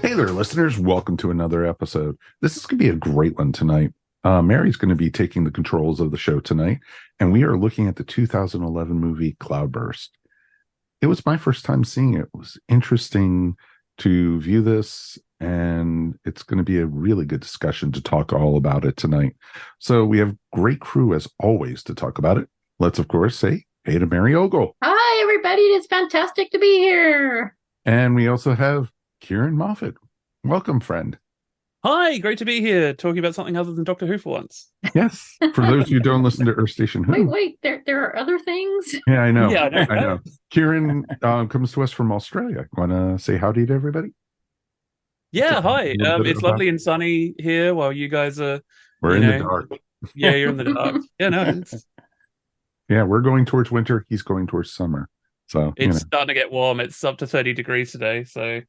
Hey there, listeners. Welcome to another episode. This is going to be a great one tonight. Mary's going to be taking the controls of the show tonight, and we are looking at the 2011 movie Cloudburst. It was my first time seeing it. It was interesting to view this, and it's going to be a really good discussion to talk all about it tonight. So we have great crew, as always, to talk about it. Let's, of course, say hey to Mary Ogle. Hi, everybody. It's fantastic to be here. And we also have Ciaran Moffatt. Welcome, friend. Hi, great to be here, talking about something other than Doctor Who for once. Yes, for those who don't listen to Earth Station Who. Wait, there are other things? Yeah, I know. Yeah, I know. Ciaran comes to us from Australia. Want to say howdy to everybody? Yeah, hi. It's about... lovely and sunny here while you guys are... We're in the dark. Yeah, you're in the dark. Yeah, no, it's... Yeah, we're going towards winter. He's going towards summer. So it's starting to get warm. It's up to 30 degrees today, so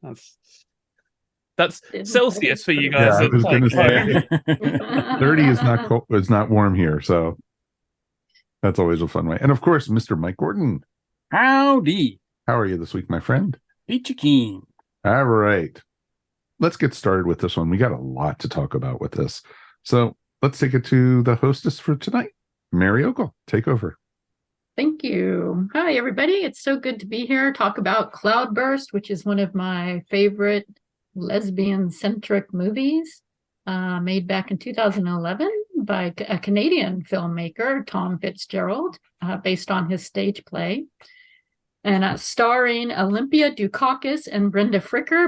that's Celsius for you guys. Yeah, I was going to say 30 is not cold, it's not warm here, so that's always a fun way. And of course, Mr. Mike Gordon. Howdy. How are you this week, my friend? Peachy keen. All right. Let's get started with this one. We got a lot to talk about with this. So let's take it to the hostess for tonight. Mary Ogle, take over. Thank you. Hi, everybody. It's so good to be here. Talk about Cloudburst, which is one of my favorite lesbian-centric movies, made back in 2011 by a Canadian filmmaker, Thom Fitzgerald, based on his stage play, and starring Olympia, Dukakis, and Brenda,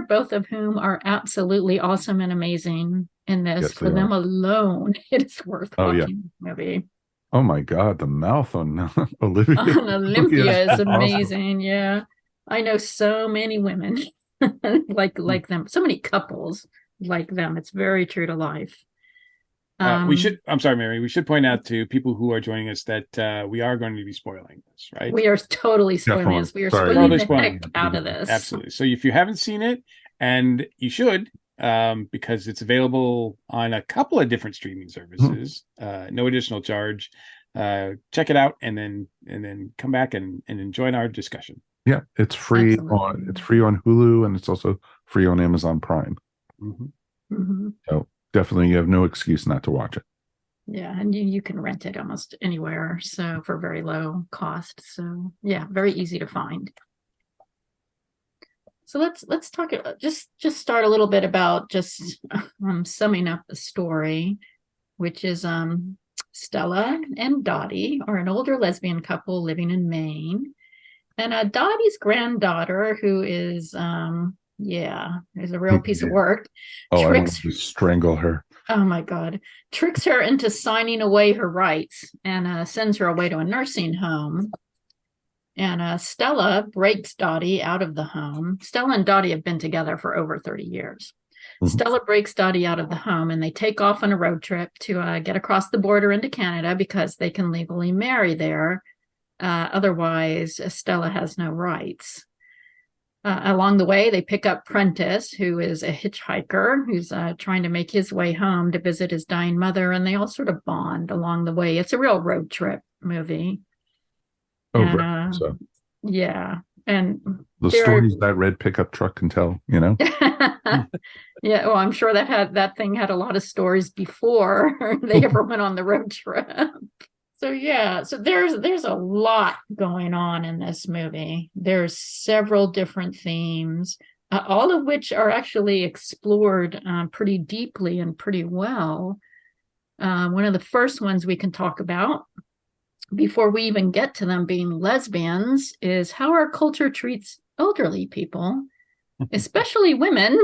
both of whom are absolutely awesome and amazing in this. Yes, for them alone, it's worth watching the movie. Oh my God, the mouth on Olivia. On Olympia is amazing. Awesome. Yeah, I know so many women like them, so many couples like them. It's very true to life. I'm sorry, Mary, we should point out to people who are joining us that we are going to be spoiling this, right? We are totally spoiling this. We are spoiling the heck out of this. Absolutely. So if you haven't seen it, and you should, because it's available on a couple of different streaming services, no additional charge. Check it out and then come back and join our discussion. Yeah, it's free on Hulu, and it's also free on Amazon Prime. Mm-hmm. Mm-hmm. So definitely you have no excuse not to watch it. Yeah, and you can rent it almost anywhere, so for very low cost. So yeah, very easy to find. So let's talk. Just start a little bit about just summing up the story, which is Stella and Dottie are an older lesbian couple living in Maine, and Dottie's granddaughter, who is is a real piece of work. I want to strangle her. Oh my God! Tricks her into signing away her rights and sends her away to a nursing home. And Stella breaks Dottie out of the home. Stella and Dottie have been together for over 30 years. Mm-hmm. Stella breaks Dottie out of the home, and they take off on a road trip to get across the border into Canada because they can legally marry there. Otherwise, Stella has no rights. Along the way, they pick up Prentice, who is a hitchhiker who's trying to make his way home to visit his dying mother, and they all sort of bond along the way. It's a real road trip movie. Yeah, and the stories that red pickup truck can tell, you know. Yeah, well, I'm sure that thing had a lot of stories before they ever went on the road trip. So yeah, so there's a lot going on in this movie. There's several different themes, all of which are actually explored pretty deeply and pretty well. One of the first ones we can talk about, before we even get to them being lesbians, is how our culture treats elderly people, especially women,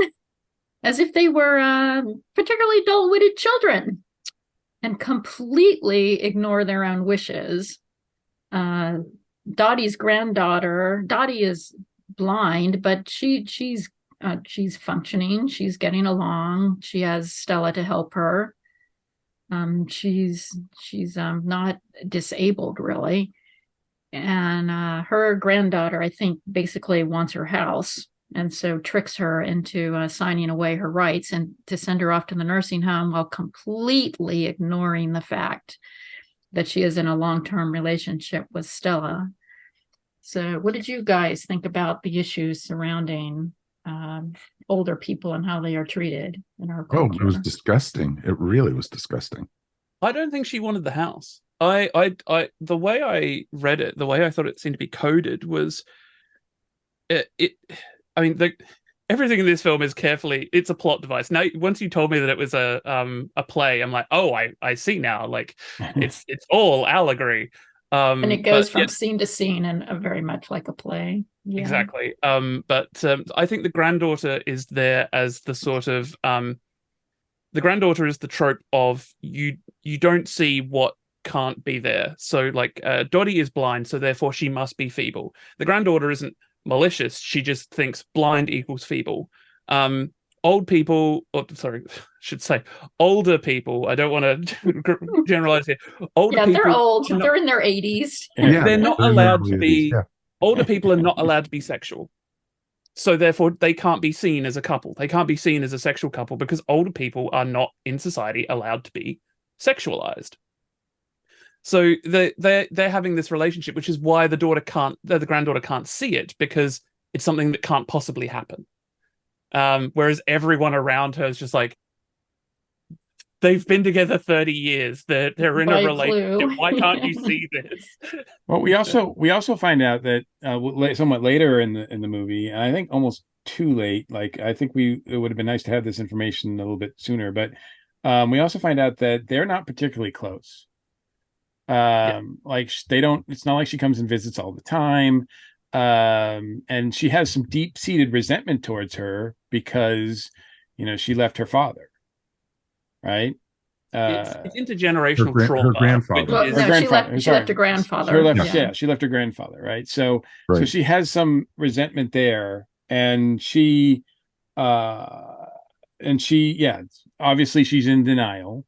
as if they were particularly dull-witted children, and completely ignore their own wishes. Dottie's granddaughter, Dottie is blind, but she's functioning. She's getting along. She has Stella to help her. She's not disabled really, and her granddaughter, I think, basically wants her house, and so tricks her into signing away her rights and to send her off to the nursing home while completely ignoring the fact that she is in a long-term relationship with Stella. So what did you guys think about the issues surrounding older people and how they are treated in our Oh, culture. it was disgusting. It really was disgusting. I don't think she wanted the house. The way I read it, the way I thought it seemed to be coded was I mean, everything in this film is carefully, it's a plot device. Now, once you told me that it was a play, I'm like, oh, I see now. Like, it's all allegory. And it goes from scene to scene and very much like a play. Yeah. Exactly. But I think the granddaughter is there as the sort of the granddaughter is the trope of you don't see what can't be there. So like Dottie is blind, so therefore she must be feeble. The granddaughter isn't malicious, she just thinks blind equals feeble. Old people, sorry, I should say older people. I don't want to generalize here. Older people, they're old. They're in their 80s. Yeah, they're not allowed to be. Yeah. Older people are not allowed to be sexual. So therefore, they can't be seen as a couple. They can't be seen as a sexual couple because older people are not in society allowed to be sexualized. So they're having this relationship, which is why the granddaughter can't see it, because it's something that can't possibly happen. Whereas everyone around her is just like, they've been together 30 years. They're in a relationship. Why can't you see this? Well, we also find out that somewhat later in the movie, and I think almost too late. Like, I think it would have been nice to have this information a little bit sooner, but we also find out that they're not particularly close. Like they don't. It's not like she comes and visits all the time. And she has some deep-seated resentment towards her because, she left her father. Right. It's intergenerational trauma. Her grandfather. Well, no, she left her grandfather. She left her grandfather. Right. So she has some resentment there, and she obviously she's in denial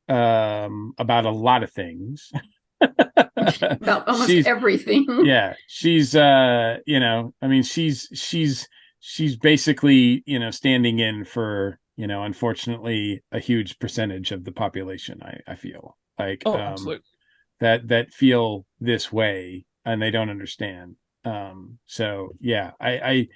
about a lot of things. About almost everything. Yeah, she's she's basically standing in for unfortunately a huge percentage of the population. I feel like absolutely. that feel this way and they don't understand. So yeah, I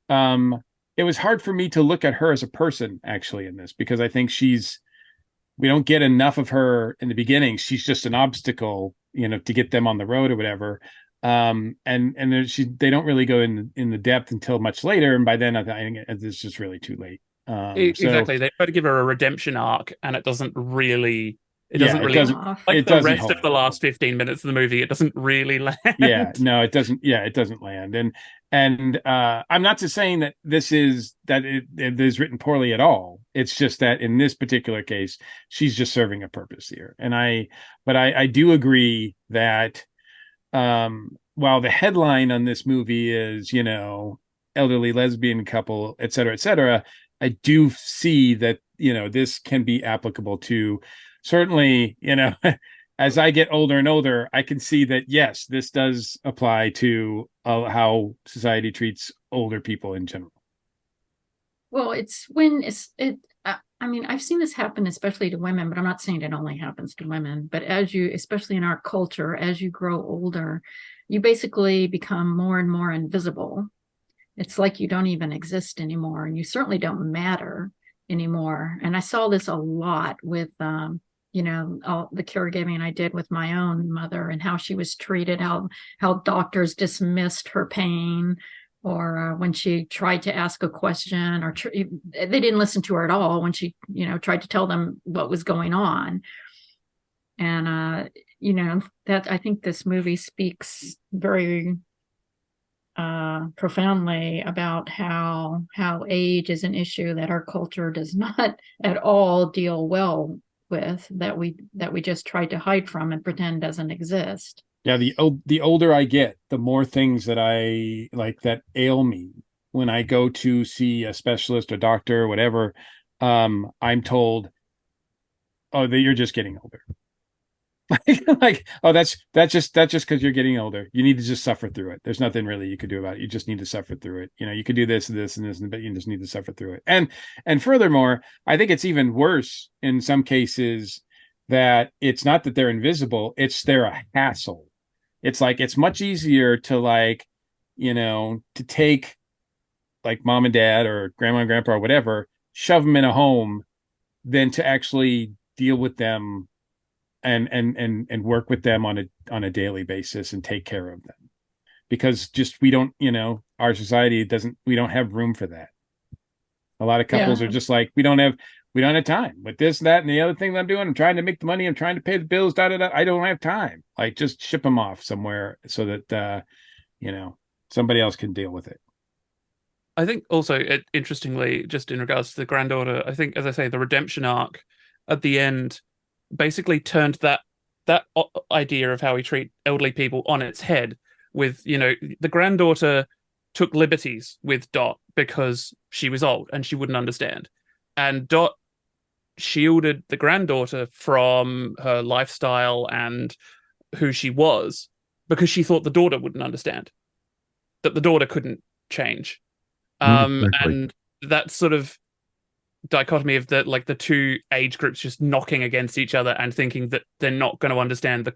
it was hard for me to look at her as a person actually in this, because I think we don't get enough of her in the beginning. She's just an obstacle, to get them on the road or whatever. And they don't really go in the depth until much later. And by then I think it's just really too late. Exactly. They try to give her a redemption arc and it doesn't really like the rest of the last 15 minutes of the movie, it doesn't really land. Yeah, no, it doesn't. Yeah, it doesn't land. And I'm not just saying that it is written poorly at all. It's just that in this particular case, she's just serving a purpose here. But I do agree that while the headline on this movie is, elderly lesbian couple, et cetera, I do see that, this can be applicable to certainly, as I get older and older, I can see that, yes, this does apply to how society treats older people in general. Well, I mean, I've seen this happen, especially to women, but I'm not saying it only happens to women, but especially in our culture, as you grow older, you basically become more and more invisible. It's like you don't even exist anymore, and you certainly don't matter anymore. And I saw this a lot with, all the caregiving I did with my own mother and how she was treated, how doctors dismissed her pain, or when she tried to ask a question, or they didn't listen to her at all when she, tried to tell them what was going on. And, that I think this movie speaks very profoundly about how age is an issue that our culture does not at all deal well with, that we just tried to hide from and pretend doesn't exist. Yeah, the older I get, the more things that I like that ail me when I go to see a specialist or doctor or whatever. I'm told, oh, that you're just getting older. Like, oh, that's just because you're getting older. You need to just suffer through it. There's nothing really you could do about it. You just need to suffer through it. You could do this and this and this, but you just need to suffer through it. And furthermore, I think it's even worse in some cases that it's not that they're invisible, it's they're a hassle. It's like it's much easier to to take like mom and dad or grandma and grandpa or whatever, shove them in a home than to actually deal with them and work with them on a daily basis and take care of them. Because just we don't, our society we don't have room for that. A lot of couples are just like, we don't have time with this, that, and the other thing that I'm doing. I'm trying to make the money. I'm trying to pay the bills. I don't have time. Like, just ship them off somewhere so that, somebody else can deal with it. I think also, interestingly, just in regards to the granddaughter, I think, as I say, the redemption arc at the end basically turned that idea of how we treat elderly people on its head. With, the granddaughter took liberties with Dot because she was old and she wouldn't understand. And Dot shielded the granddaughter from her lifestyle and who she was because she thought the daughter wouldn't understand, that the daughter couldn't change. Exactly. And that sort of dichotomy of the two age groups just knocking against each other and thinking that they're not going to understand the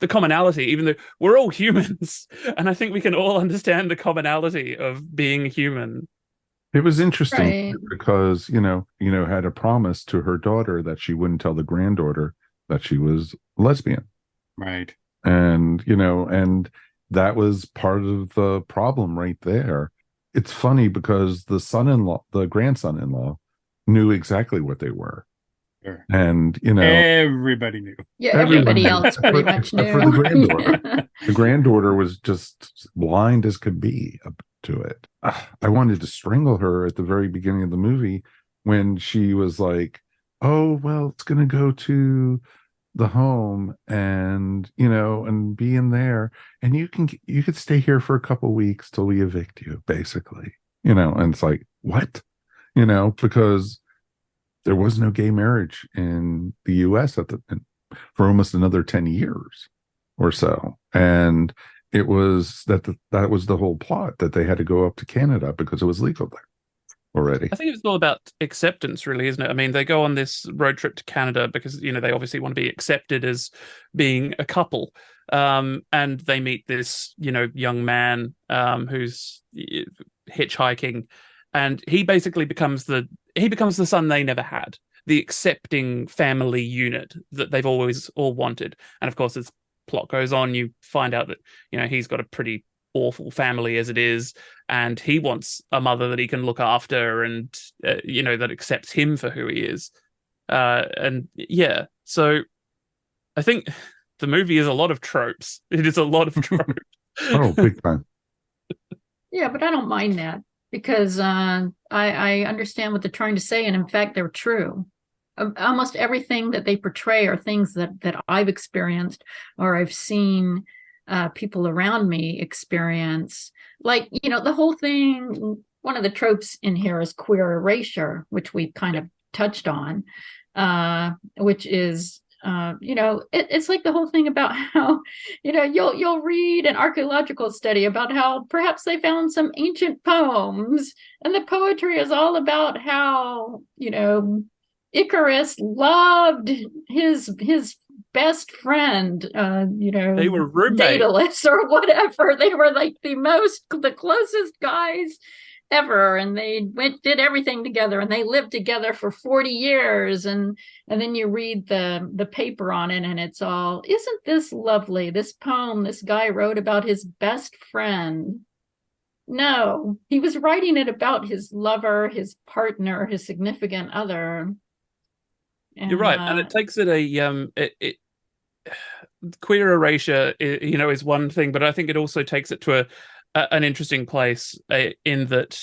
commonality, even though we're all humans. And I think we can all understand the commonality of being human. It was interesting, Right. because, had a promise to her daughter that she wouldn't tell the granddaughter that she was lesbian. Right. And, and that was part of the problem right there. It's funny because the grandson-in-law knew exactly what they were. Sure. And, everybody knew. Yeah, everybody else pretty much knew. For the granddaughter. The granddaughter was just blind as could be to it. I wanted to strangle her at the very beginning of the movie when she was like, oh, well, it's going to go to the home and, and be in there. And you could stay here for a couple weeks till we evict you, basically. And it's like, what? Because there was no gay marriage in the U.S. for almost another 10 years or so. And it was that was the whole plot, that they had to go up to Canada because it was legal there already. I think it's all about acceptance, really, isn't it? I mean, they go on this road trip to Canada because, they obviously want to be accepted as being a couple. And they meet this, young man who's hitchhiking, and he basically becomes the son they never had, the accepting family unit that they've always all wanted. And of course, as plot goes on, you find out that, he's got a pretty awful family as it is, and he wants a mother that he can look after and, that accepts him for who he is. So I think the movie is a lot of tropes. It is a lot of tropes. Oh, big time. Yeah, but I don't mind that because I understand what they're trying to say, and in fact, they're true. Almost everything that they portray are things that I've experienced or I've seen people around me experience. Like, the whole thing, one of the tropes in here is queer erasure, which we've kind of touched on, which is, it's like the whole thing about how, you'll read an archaeological study about how perhaps they found some ancient poems, and the poetry is all about how, Icarus loved his best friend, they were roommates, Daedalus or whatever. They were like the closest guys ever, and they did everything together, and they lived together for 40 years, and then you read the paper on it, and it's all, isn't this lovely, this poem this guy wrote about his best friend. No, he was writing it about his lover, his partner, his significant other. And, you're right, and it takes it queer erasure, is one thing, but I think it also takes it to an interesting place in that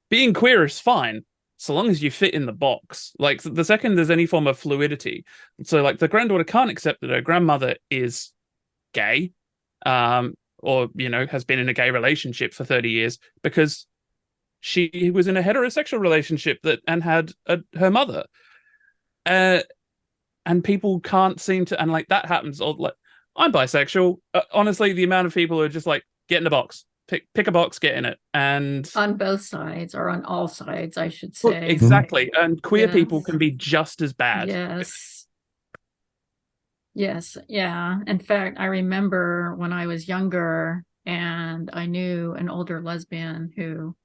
being queer is fine so long as you fit in the box. Like, the second there's any form of fluidity, so like the granddaughter can't accept that her grandmother is gay, or has been in a gay relationship for 30 years because she was in a heterosexual relationship and had her mother, and people can't seem to, and like that happens. Or like, I'm bisexual. Honestly, the amount of people who are just like, get in a box, pick a box, get in it, and on both sides, or on all sides, I should well, say. exactly. And queer Yes. people can be just as bad. Yes, yeah. In fact, I remember when I was younger and I knew an older lesbian who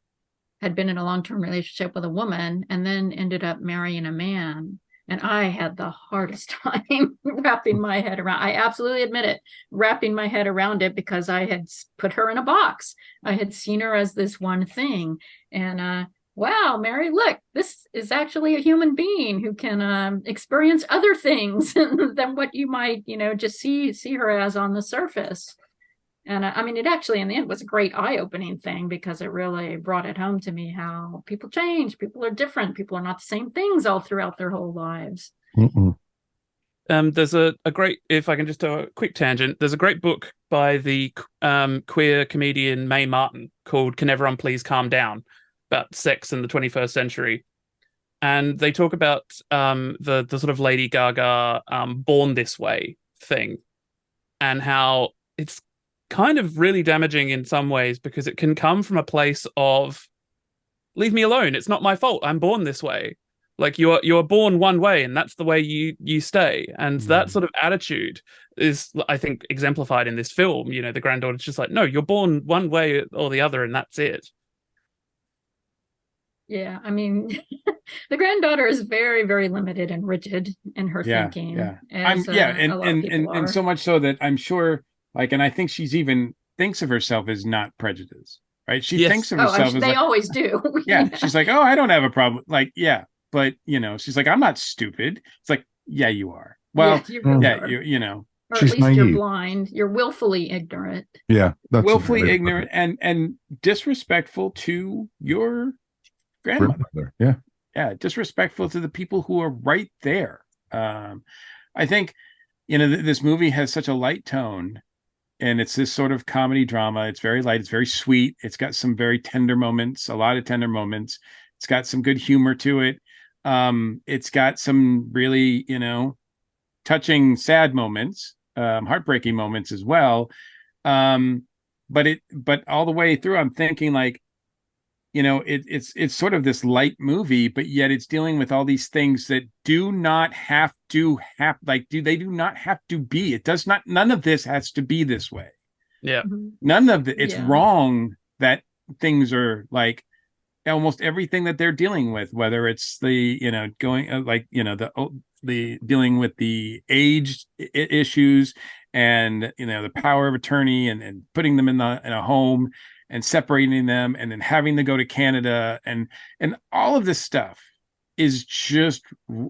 had been in a long-term relationship with a woman and then ended up marrying a man. And I had the hardest time wrapping my head around. I absolutely admit it, wrapping my head around it, because I had put her in a box. I had seen her as this one thing. And wow, Mary, look, this is actually a human being who can experience other things than what you might, just see her as on the surface. And I mean, it actually, in the end, was a great eye-opening thing, because it really brought it home to me how people change. People are different. People are not the same things all throughout their whole lives. Mm-mm. There's a great, if I can just do a quick tangent, there's a great book by the queer comedian Mae Martin called Can Everyone Please Calm Down, about sex in the 21st century. And they talk about the sort of Lady Gaga Born This Way thing, and how it's kind of really damaging in some ways, because it can come from a place of leave me alone, it's not my fault, I'm born this way. Like you're born one way, and that's the way you stay. And that sort of attitude is, I think, exemplified in this film. The granddaughter's just like, no, you're born one way or the other, and that's it. Yeah, I mean, the granddaughter is very, very limited and rigid in her thinking. Yeah. As, and a lot of people and are. so much so that I'm sure, like, and I think she's even thinks of herself as not prejudiced, right? She Yes. thinks of herself as they like, always do. yeah, she's like, oh, I don't have a problem. Like, yeah, but she's like, I'm not stupid. It's like, yeah, you are. Well, you really are. Or She's at least you're naive. blind. You're willfully ignorant. Yeah, that's willfully ignorant and disrespectful to your grandmother. Yeah. Disrespectful to the people who are right there. I think this movie has such a light tone, and it's this sort of comedy drama. It's very light, it's very sweet, it's got some very tender moments, a lot of tender moments. It's got some good humor to it. It's got some really touching sad moments, heartbreaking moments as well. But all the way through, I'm thinking, like, it's sort of this light movie, but yet it's dealing with all these things that do not have to they do not have to be. It does not. None of this has to be this way. Yeah. None of it. It's wrong that things are like almost everything that they're dealing with, whether it's the the dealing with the age issues and the power of attorney and putting them in a home and separating them and then having to go to Canada and all of this stuff is just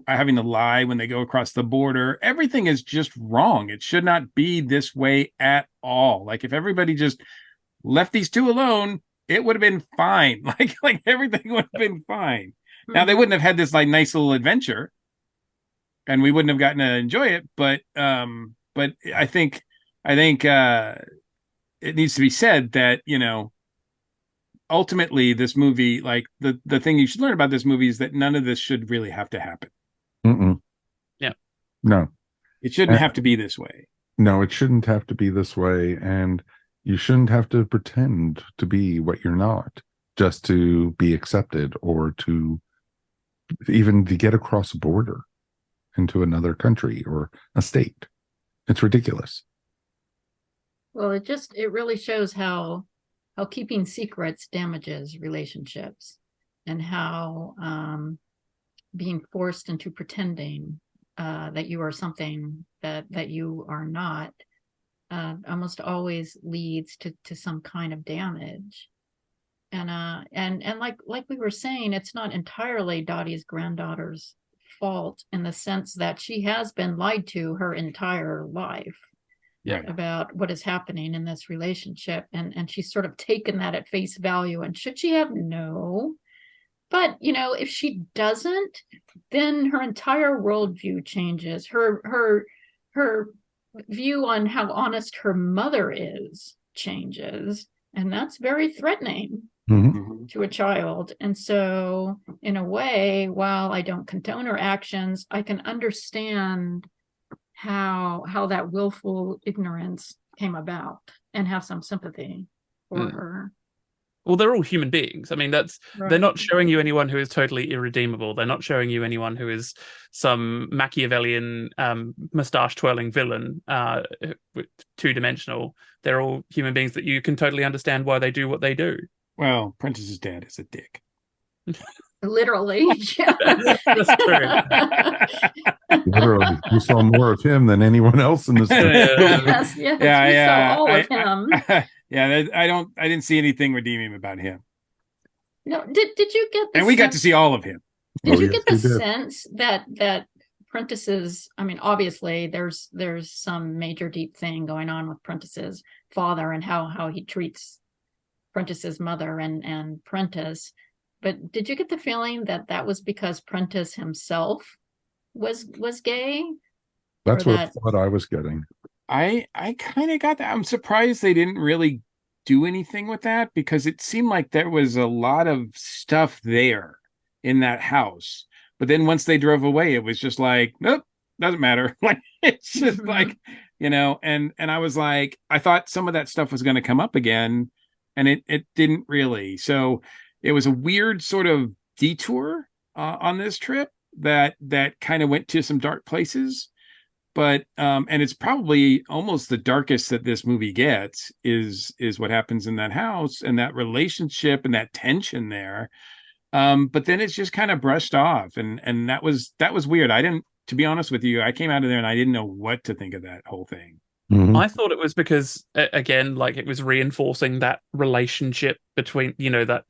having to lie when they go across the border. Everything is just wrong. It should not be this way at all. Like, if everybody just left these two alone, it would have been fine. Like everything would have been fine. Now, they wouldn't have had this like nice little adventure, and we wouldn't have gotten to enjoy it. But I think it needs to be said that ultimately this movie, like the thing you should learn about this movie is that none of this should really have to happen. Mm-mm. Yeah. No, it shouldn't have to be this way. No, it shouldn't have to be this way, and you shouldn't have to pretend to be what you're not just to be accepted or to even to get across a border into another country or a state. It's ridiculous. Well, it really shows how keeping secrets damages relationships, and how being forced into pretending that you are something that you are not almost always leads to some kind of damage. And like we were saying, it's not entirely Dottie's granddaughter's fault, in the sense that she has been lied to her entire life about what is happening in this relationship, and she's sort of taken that at face value. And should she have? No. But if she doesn't, then her entire worldview changes. Her view on how honest her mother is changes, and that's very threatening to a child. And so, in a way, while I don't condone her actions, I can understand how that willful ignorance came about and have some sympathy for her. Well, they're all human beings. I mean, they're Right. not showing you anyone who is totally irredeemable. They're not showing you anyone who is some Machiavellian mustache twirling villain, two-dimensional. They're all human beings that you can totally understand why they do what they do. Well, Prentice's dad is a dick. Literally. That's true. Literally, we saw more of him than anyone else in this film. Yes, we saw all of him. I didn't see anything redeeming about him. No, did you get the And we got to see all of him. Did you get the sense that Prentice's, I mean, obviously there's some major deep thing going on with Prentice's father and how he treats Prentice's mother and Prentice, but did you get the feeling that was because Prentice himself was gay? That's what I was getting. I kind of got that. I'm surprised they didn't really do anything with that, because it seemed like there was a lot of stuff there in that house. But then once they drove away, it was just like, nope, doesn't matter. Like, it's just like, and I was like, I thought some of that stuff was going to come up again, and it didn't really. So it was a weird sort of detour on this trip that kind of went to some dark places. But and it's probably almost the darkest that this movie gets is what happens in that house and that relationship and that tension there. But then it's just kind of brushed off, and that was weird. To be honest with you, I came out of there and I didn't know what to think of that whole thing. Mm-hmm. I thought it was because, again, like, it was reinforcing that relationship between, that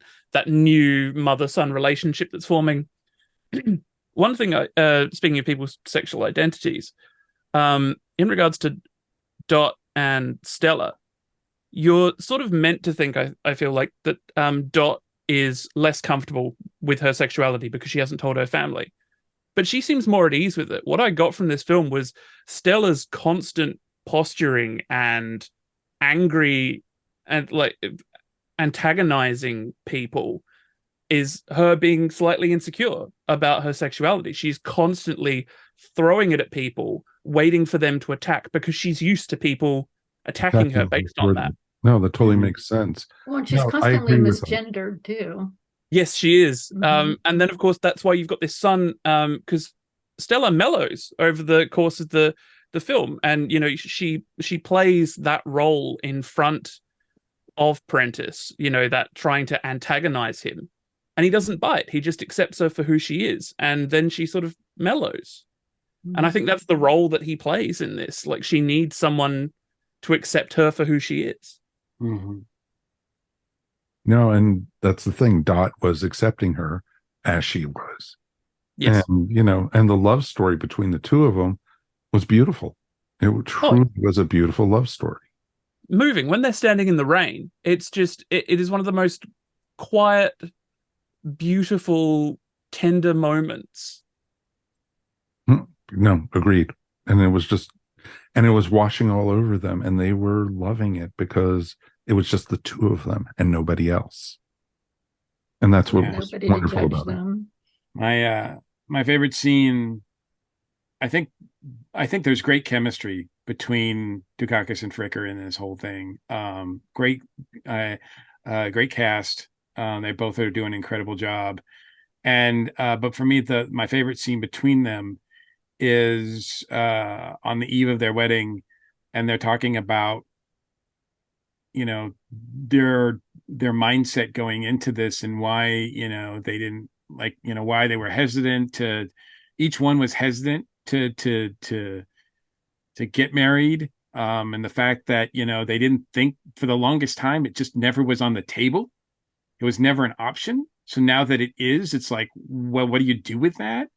new mother-son relationship that's forming. One thing, speaking of people's sexual identities, in regards to Dot and Stella, you're sort of meant to think, I feel like, that Dot is less comfortable with her sexuality because she hasn't told her family. But she seems more at ease with it. What I got from this film was Stella's constant posturing and angry and like antagonizing people is her being slightly insecure about her sexuality. She's constantly throwing it at people, waiting for them to attack, because she's used to people attacking her based on that. No, that totally makes sense. Well, and she's constantly misgendered too. Yes, she is. And then, of course, that's why you've got this son, because Stella mellows over the course of the film, and she plays that role in front of Prentice, that trying to antagonize him, and he doesn't bite. He just accepts her for who she is, and then she sort of mellows. And I think that's the role that he plays in this. Like, she needs someone to accept her for who she is. Mm-hmm. No, and that's the thing. Dot was accepting her as she was. Yes. And, and the love story between the two of them was beautiful. It truly was a beautiful love story. Moving. When they're standing in the rain, it's just, it is one of the most quiet, beautiful, tender moments. No, agreed. And it was washing all over them, and they were loving it because it was just the two of them and nobody else. And that's what was wonderful about it. My favorite scene, I think there's great chemistry between Dukakis and Fricker in this whole thing. Great cast. They both are doing an incredible job. And but for me, my favorite scene between them is on the eve of their wedding, and they're talking about their mindset going into this, and why they didn't why they were hesitant to, each one was hesitant to get married, and the fact that they didn't think, for the longest time, it just never was on the table. It was never an option. So now that it is, it's like, well, what do you do with that?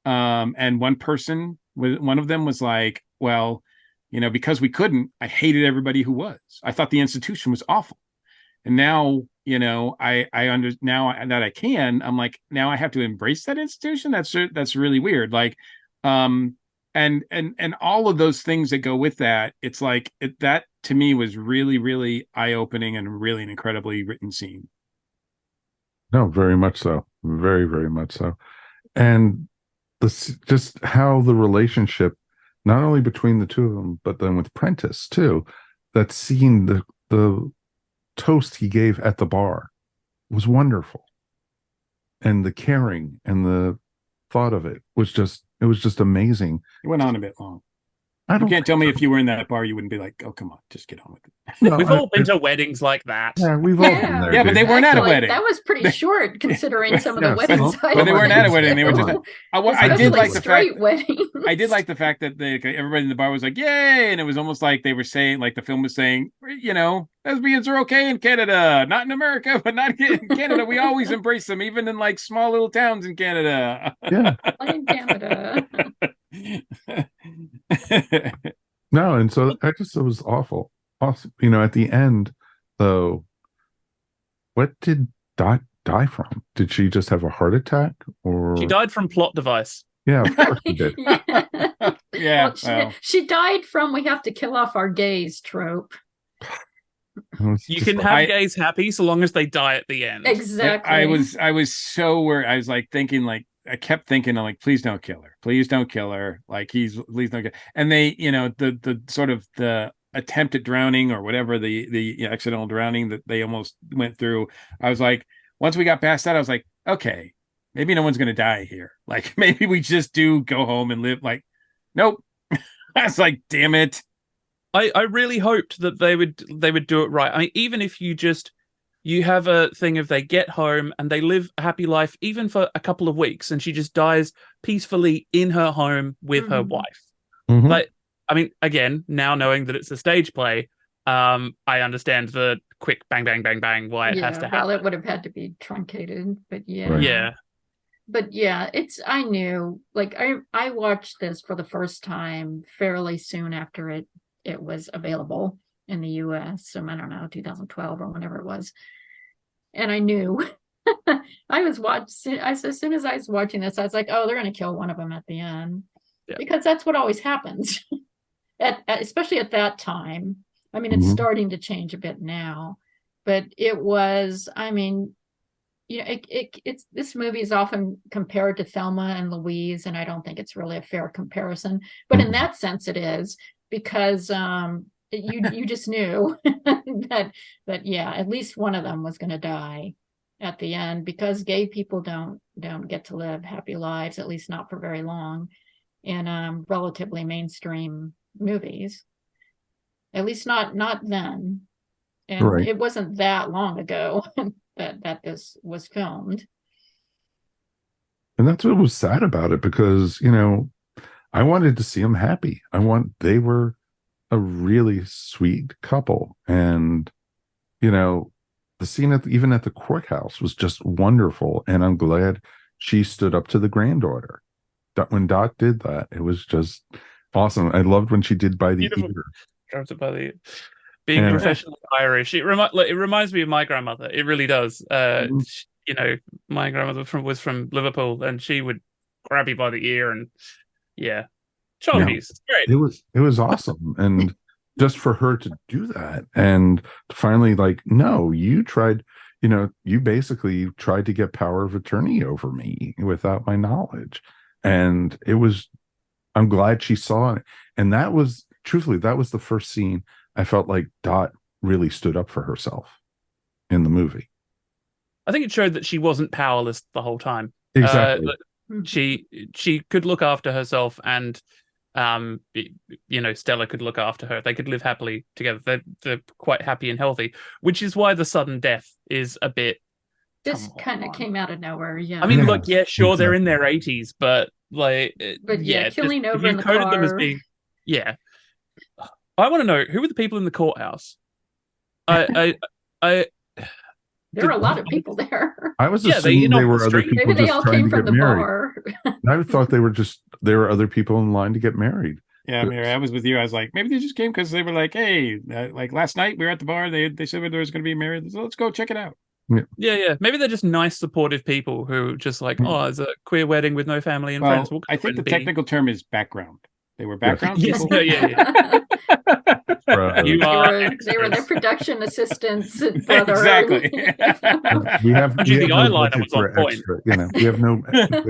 And one of them was like, well, because we couldn't, I hated everybody who was. I thought the institution was awful. And now, now that I can, I'm like, now I have to embrace that institution. That's really weird. Like, and all of those things that go with that, it's like, that to me was really, really eye-opening and really an incredibly written scene. No, very much so. Very, very much so. And just how the relationship, not only between the two of them, but then with Prentice too, that scene, the toast he gave at the bar was wonderful. And the caring and the thought of it was just amazing. It went on a bit long. I You don't can't tell me so. if you were in that bar, you wouldn't be like, oh, come on, just get on with it. No, We've all been to weddings like that. yeah, we've all been there. Yeah, but dude. they weren't at a Actually, wedding. That was pretty short considering some of the Yeah, weddings. some- I but they weren't at a went wedding, they were just- to. I did Especially like the fact. straight weddings. I did like the fact that everybody in the bar was like, "Yay!" and it was almost like they were saying, like the film was saying, lesbians are okay in Canada, not in America, but not in Canada. We always embrace them, even in like small little towns in Canada. Yeah. in Canada. No, and so I just it was awful. Awesome. At the end, though, what did Dot die from? Did she just have a heart attack, or She died from plot device. Yeah, of course she did. Yeah, Well, she died from "we have to kill off our gays" trope. It was You just can like- have gays happy so long as they die at the end. Exactly. I was so worried. I was like thinking, like I kept thinking, I'm like, please don't kill her. Please don't kill her. Like please don't kill. And they, the sort of the attempt at drowning or whatever, the accidental drowning that they almost went through. I was like, once we got past that, I was like, okay, maybe no one's gonna die here. Like maybe we just do go home and live. Like, nope. I was like, damn it. I really hoped that they would do it right. I mean, even if you have a thing of they get home and they live a happy life, even for a couple of weeks, and she just dies peacefully in her home with her wife. Mhm. But I mean, again, now knowing that it's a stage play, I understand the quick bang, bang, bang, bang, why it has to happen. Well, it would have had to be truncated, but yeah. Right. Yeah. But yeah, I knew, like, I watched this for the first time fairly soon after it was available in the US. So I don't know, 2012 or whenever it was. And I knew as soon as I was watching this, I was like, oh, they're going to kill one of them at the end. Yeah. Because that's what always happens, especially at that time. I mean, it's Mhm. starting to change a bit now, but it was, I mean, it's this movie is often compared to Thelma and Louise, and I don't think it's really a fair comparison. But in that sense, it is, because you just knew that yeah, at least one of them was going to die at the end, because gay people don't get to live happy lives, at least not for very long, in relatively mainstream movies. At least not then, and Right. it wasn't that long ago that this was filmed. And that's what was sad about it, because I wanted to see them happy. They were a really sweet couple, and the scene even at the courthouse was just wonderful, and I'm glad she stood up to the granddaughter. When Dot did that, it was just awesome. I loved when she did by the Beautiful. ear. Grabs it by the being Yeah. professionally Irish. It reminds me of my grandmother. It really does. My grandmother was from Liverpool, and she would grab you by the ear, and yeah, child Yeah. abuse. It's great. It was awesome. And just for her to do that, and to finally, like, no, you tried, you basically tried to get power of attorney over me without my knowledge. And I'm glad she saw it. And that was the first scene I felt like Dot really stood up for herself in the movie. I think it showed that she wasn't powerless the whole time. Exactly. She could look after herself, and Stella could look after her. They could live happily together. They're quite happy and healthy, which is why the sudden death is a bit. Just kind of came out of nowhere. Yeah. I mean, Yeah, look, yeah, sure, they're in exactly. their 80s, but like, killing over in you've the coded them as car. being, yeah. I want to know, who were the people in the courthouse? I There were a lot of people there. I was Yeah, they assuming in they off were the other street. people Maybe they just all trying came to from get the married. bar. I thought there were other people in line to get married. Yeah, Mary, I was with you. I was like, maybe they just came because they were like, hey, like last night we were at the bar. They said there was going to be married. So let's go check it out. Yeah. Maybe they're just nice, supportive people who just like, oh, it's a queer wedding with no family and friends. We'll I think the technical term is background. They were background Yes, people. yeah. You They were the production assistants, brother. Exactly. We have The no eyeliner budget was on for point. extra. We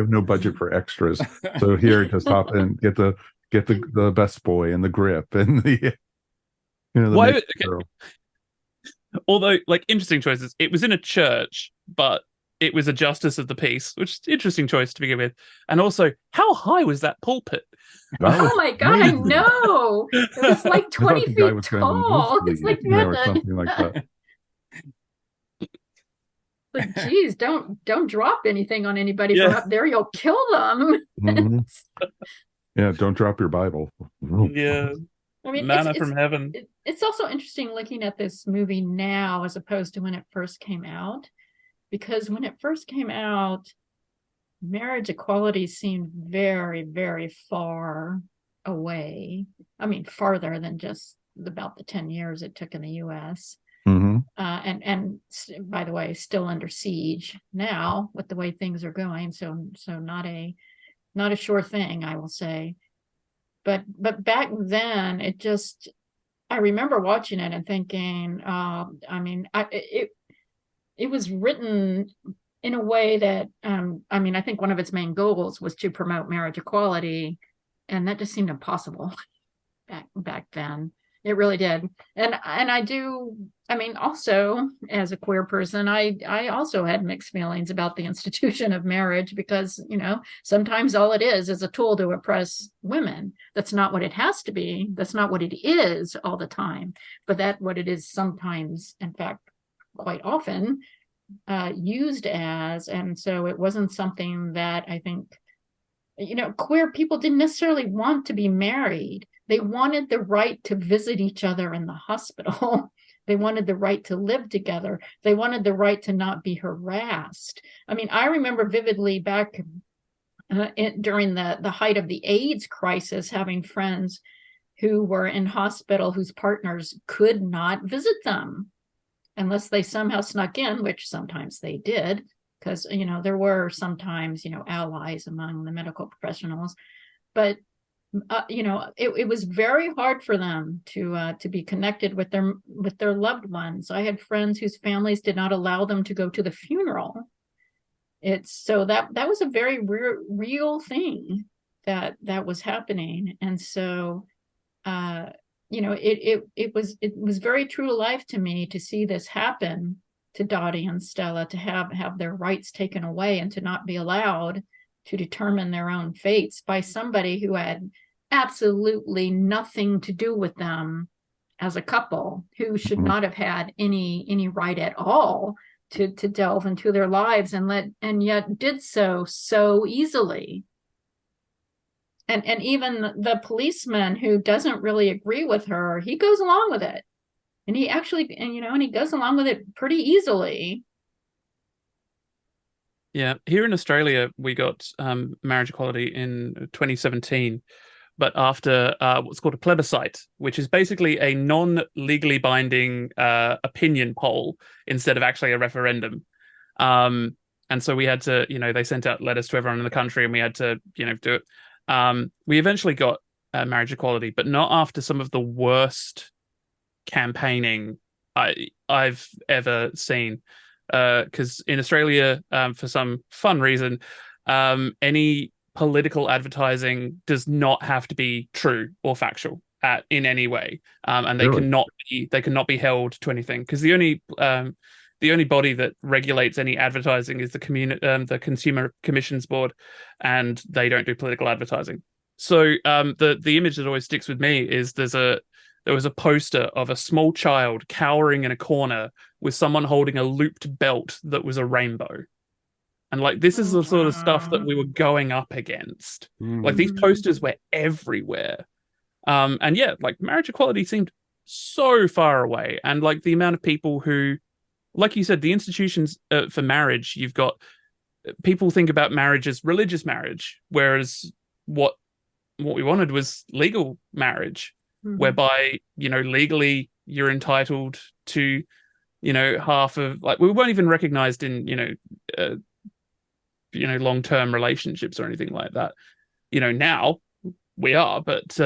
have no budget for extras. So here, just hop in, get the best boy and the grip and the Why, makeup girl. Although, like, interesting choices. It was in a church, but it was a justice of the peace, which is an interesting choice to begin with. And also, how high was that pulpit? That was Oh my God, I amazing. know. It was like I 20 thought the guy feet was going to have a tall. It's nosebleed, like you had or to, something like that. like, geez, don't drop anything on anybody from Yeah. up there. You'll kill them. Mhm. Yeah, don't drop your Bible. Yeah. I mean, Manna from heaven. it's also interesting looking at this movie now as opposed to when it first came out, because when it first came out, marriage equality seemed very, very far away. I mean, farther than just about the 10 years it took in the US. Hmm. And by the way, still under siege now with the way things are going. So not a sure thing, I will say. But back then, I remember watching it and thinking, I mean, it was written in a way that, I mean, I think one of its main goals was to promote marriage equality, and that just seemed impossible back then. It really did. And I mean, also as a queer person, I also had mixed feelings about the institution of marriage because, sometimes all it is a tool to oppress women. That's not what it has to be. That's not what it is all the time, but what it is sometimes, in fact, quite often used as. And so it wasn't something that I think, queer people didn't necessarily want to be married. They wanted the right to visit each other in the hospital. They wanted the right to live together. They wanted the right to not be harassed. I mean, I remember vividly back during the height of the AIDS crisis, having friends who were in hospital whose partners could not visit them unless they somehow snuck in, which sometimes they did, because, there were sometimes, allies among the medical professionals. But it was very hard for them to be connected with their loved ones. I had friends whose families did not allow them to go to the funeral. So that was a very real thing that was happening. And so it was very true to life to me to see this happen to Dottie and Stella, to have their rights taken away and to not be allowed to determine their own fates by somebody who had absolutely nothing to do with them as a couple, who should not have had any right at all to delve into their lives, and yet did so easily. And even the policeman who doesn't really agree with her, he goes along with it. And he actually, and he goes along with it pretty easily. Yeah, here in Australia, we got marriage equality in 2017, but after what's called a plebiscite, which is basically a non-legally binding opinion poll instead of actually a referendum. And so we had to, they sent out letters to everyone in the country, and we had to, do it. We eventually got marriage equality, but not after some of the worst campaigning I've ever seen. Because in Australia, for some fun reason, any political advertising does not have to be true or factual in any way, and they cannot be held to anything, because the only body that regulates any advertising is the Consumer Commissions Board, and they don't do political advertising. So the image that always sticks with me is there was a poster of a small child cowering in a corner with someone holding a looped belt that was a rainbow. And like, this is the sort of stuff that we were going up against. Like, these posters were everywhere. And yeah, like, marriage equality seemed so far away. And like, the amount of people who, like you said, the institutions for marriage, you've got people think about marriage as religious marriage, whereas what we wanted was legal marriage. Whereby, legally you're entitled to, half of, like, we weren't even recognized in, long-term relationships or anything like that. Now we are, but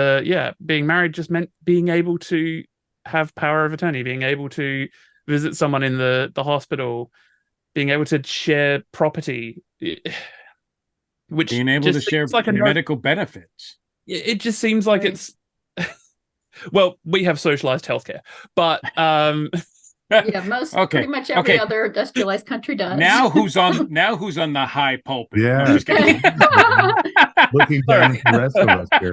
being married just meant being able to have power of attorney, being able to visit someone in the hospital, being able to share property, which being able to share like medical benefits. It just seems like it's well, we have socialized healthcare, but Yeah, pretty much every other industrialized country does. Now who's on the high pulpit? Yeah. No, just kidding. Looking down at the rest of us here.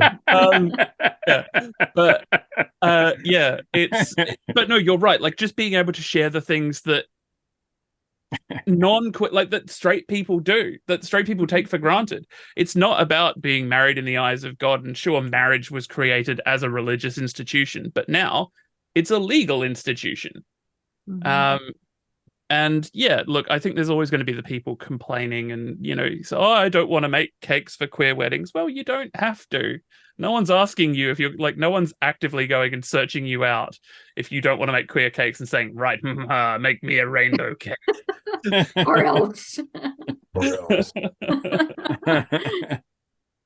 But no, you're right. Like, just being able to share the things that that straight people do, that straight people take for granted. It's not about being married in the eyes of God. And sure, marriage was created as a religious institution, but now it's a legal institution. Mm-hmm. And yeah, look, I think there's always going to be the people complaining and, so, I don't want to make cakes for queer weddings. Well, you don't have to. No one's asking you if you're like, no one's actively going and searching you out if you don't want to make queer cakes and saying, right, make me a rainbow cake. Or else.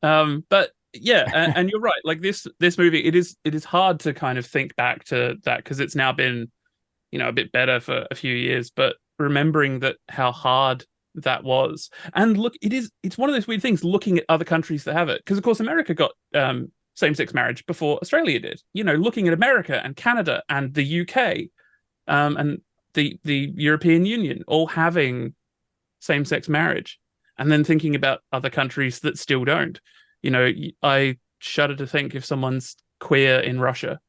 But yeah, and you're right. Like this movie, it is hard to kind of think back to that because it's now been, a bit better for a few years, but remembering that how hard that was. And look, it's one of those weird things looking at other countries that have it, because of course America got same-sex marriage before Australia did. Looking at America and Canada and the UK and the European Union all having same-sex marriage, and then thinking about other countries that still don't. I shudder to think if someone's queer in Russia.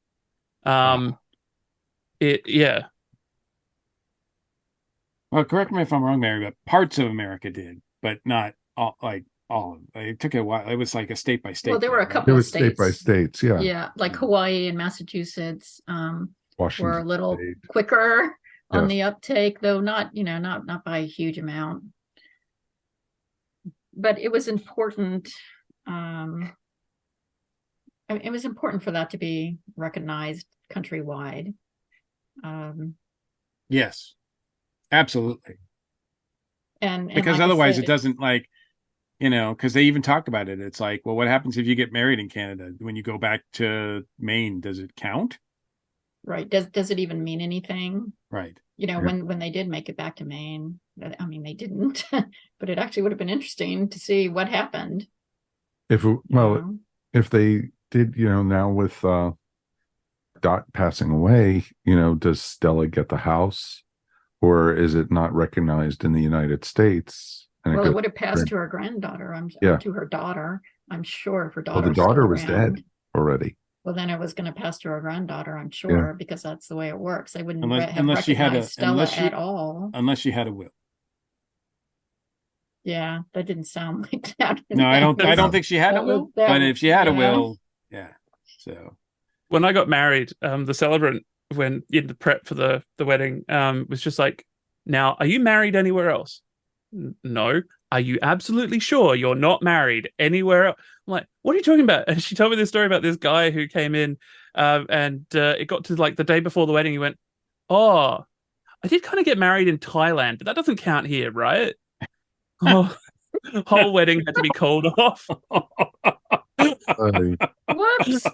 Well, correct me if I'm wrong, Mary, but parts of America did, but not all. Like all of them. It took a while. It was like a state by state. Well, there were a right? couple It of was state states. by states, yeah. Yeah, like Hawaii and Massachusetts Washington were a little State. quicker on Yes. the uptake, though not by a huge amount. But it was important. It was important for that to be recognized countrywide. Yes, absolutely. And Because like I otherwise said, it doesn't because they even talk about it. It's like, well, what happens if you get married in Canada? When you go back to Maine, does it count? right. Does it even mean anything? Right. When they did make it back to Maine, I mean, they didn't, but it actually would have been interesting to see what happened. If they did, now with Dot passing away, does Stella get the house, or is it not recognized in the United States? And Well, it would have passed to her granddaughter. To her daughter. I'm sure if her daughter. Well, the daughter was dead already. Well, then it was going to pass to her granddaughter, I'm sure, because that's the way it works. They wouldn't have unless she had recognized Stella at all. Unless she had a will. Yeah, that didn't sound like that. No, I don't think she had a will. But if she had a will, yeah. So when I got married, the celebrant, when in the prep for the wedding, was just like, "Now, are you married anywhere else?" No. Are you absolutely sure you're not married anywhere else? I'm like, what are you talking about? And she told me this story about this guy who came in, and it got to like the day before the wedding. He went, "Oh, I did kind of get married in Thailand, but that doesn't count here, right?" Oh, whole wedding had to be called off. Whoops.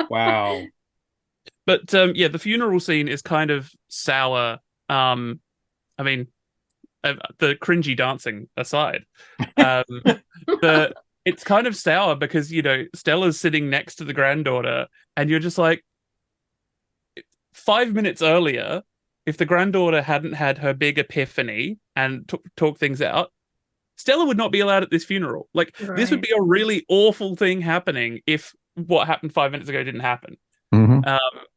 Wow. But the funeral scene is kind of sour. I mean, the cringy dancing aside, it's kind of sour because Stella's sitting next to the granddaughter, and you're just like, 5 minutes earlier, if the granddaughter hadn't had her big epiphany and talk things out, Stella would not be allowed at this funeral. Like, this would be a really awful thing happening if what happened 5 minutes ago didn't happen. Mm-hmm.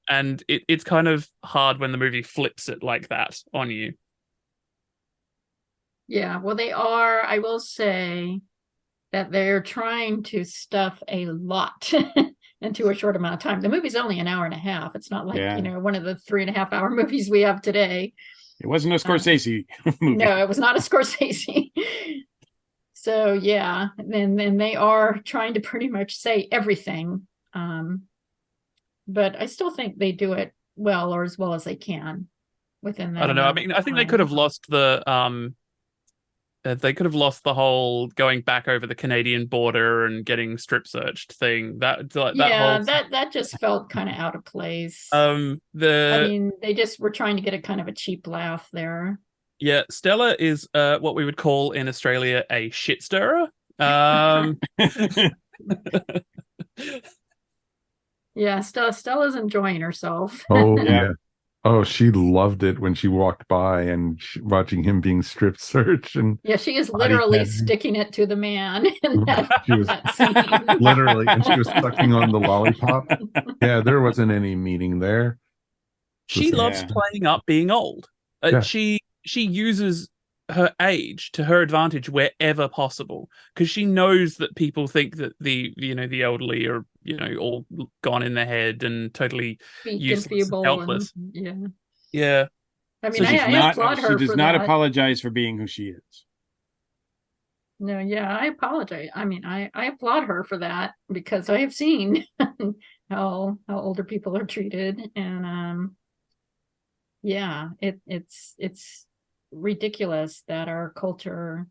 And it's kind of hard when the movie flips it like that on you. Yeah, well, they are. I will say that they're trying to stuff a lot into a short amount of time. The movie's only an hour and a half. It's not like, one of the 3.5 hour movies we have today. It wasn't a Scorsese movie. No, it was not a Scorsese. So, yeah, and they are trying to pretty much say everything. But I still think they do it well, or as well as they can within that. I don't know. I mean, I think they could have lost the whole going back over the Canadian border and getting strip searched thing. That just felt kind of out of place. They just were trying to get a kind of a cheap laugh there. Yeah, Stella is what we would call in Australia a shit stirrer. Yeah, Stella's enjoying herself. Oh Yeah. yeah. Oh, she loved it when she walked by and watching him being strip searched and Yeah, she is body literally tattooed. sticking it to the man in She was that scene. literally, and she was sucking on the lollipop. Yeah, there wasn't any meeting there. She loves Yeah. playing up being old. Yeah. She uses her age to her advantage wherever possible, because she knows that people think that the elderly are all gone in their head and totally Weak and useless and feeble helpless. and yeah. Yeah. I mean, So she's I applaud her She does for not that. apologize for being who she is. No, yeah, I apologize. I mean, I applaud her for that because I have seen how older people are treated, and yeah, it's ridiculous that our culture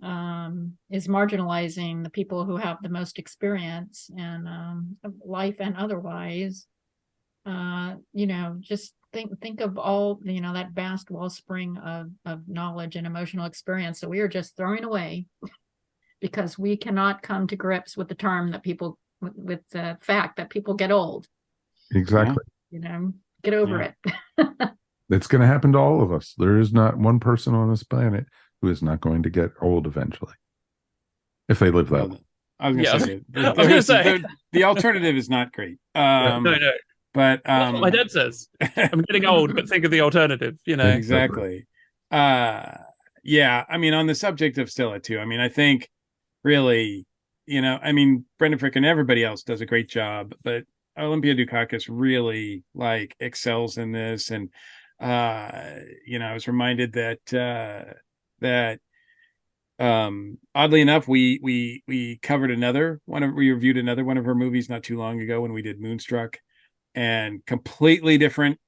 is marginalizing the people who have the most experience and of life and otherwise. Just think of all that vast wellspring of knowledge and emotional experience that we are just throwing away because we cannot come to grips with the term that people with the fact that people get old. Exactly. Get over it. It's going to happen to all of us. There is not one person on this planet who is not going to get old eventually, if they live that long. I was going Yeah, to say the alternative is not great. No. But That's what my dad says. I'm getting old, but think of the alternative, Exactly. Yeah, I mean, on the subject of Stella too, I mean, I think really, Brenda Frick and everybody else does a great job, but Olympia Dukakis really excels in this. And I was reminded that oddly enough, we covered we reviewed another one of her movies not too long ago when we did Moonstruck, and completely different,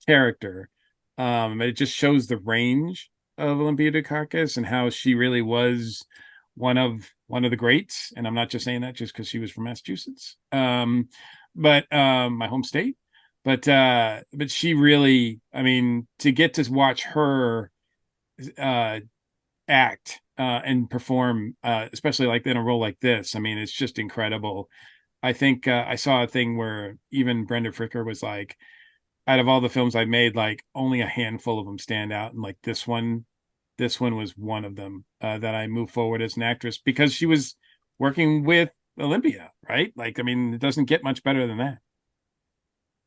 character. But it just shows the range of Olympia Dukakis and how she really was one of the greats. And I'm not just saying that just because she was from Massachusetts, but my home state. But she really, I mean, to get to watch her act and perform, especially in a role like this, I mean, it's just incredible. I think I saw a thing where even Brenda Fricker was like, out of all the films I made, only a handful of them stand out, and this one was one of them that I moved forward as an actress because she was working with Olympia, right? I mean, it doesn't get much better than that.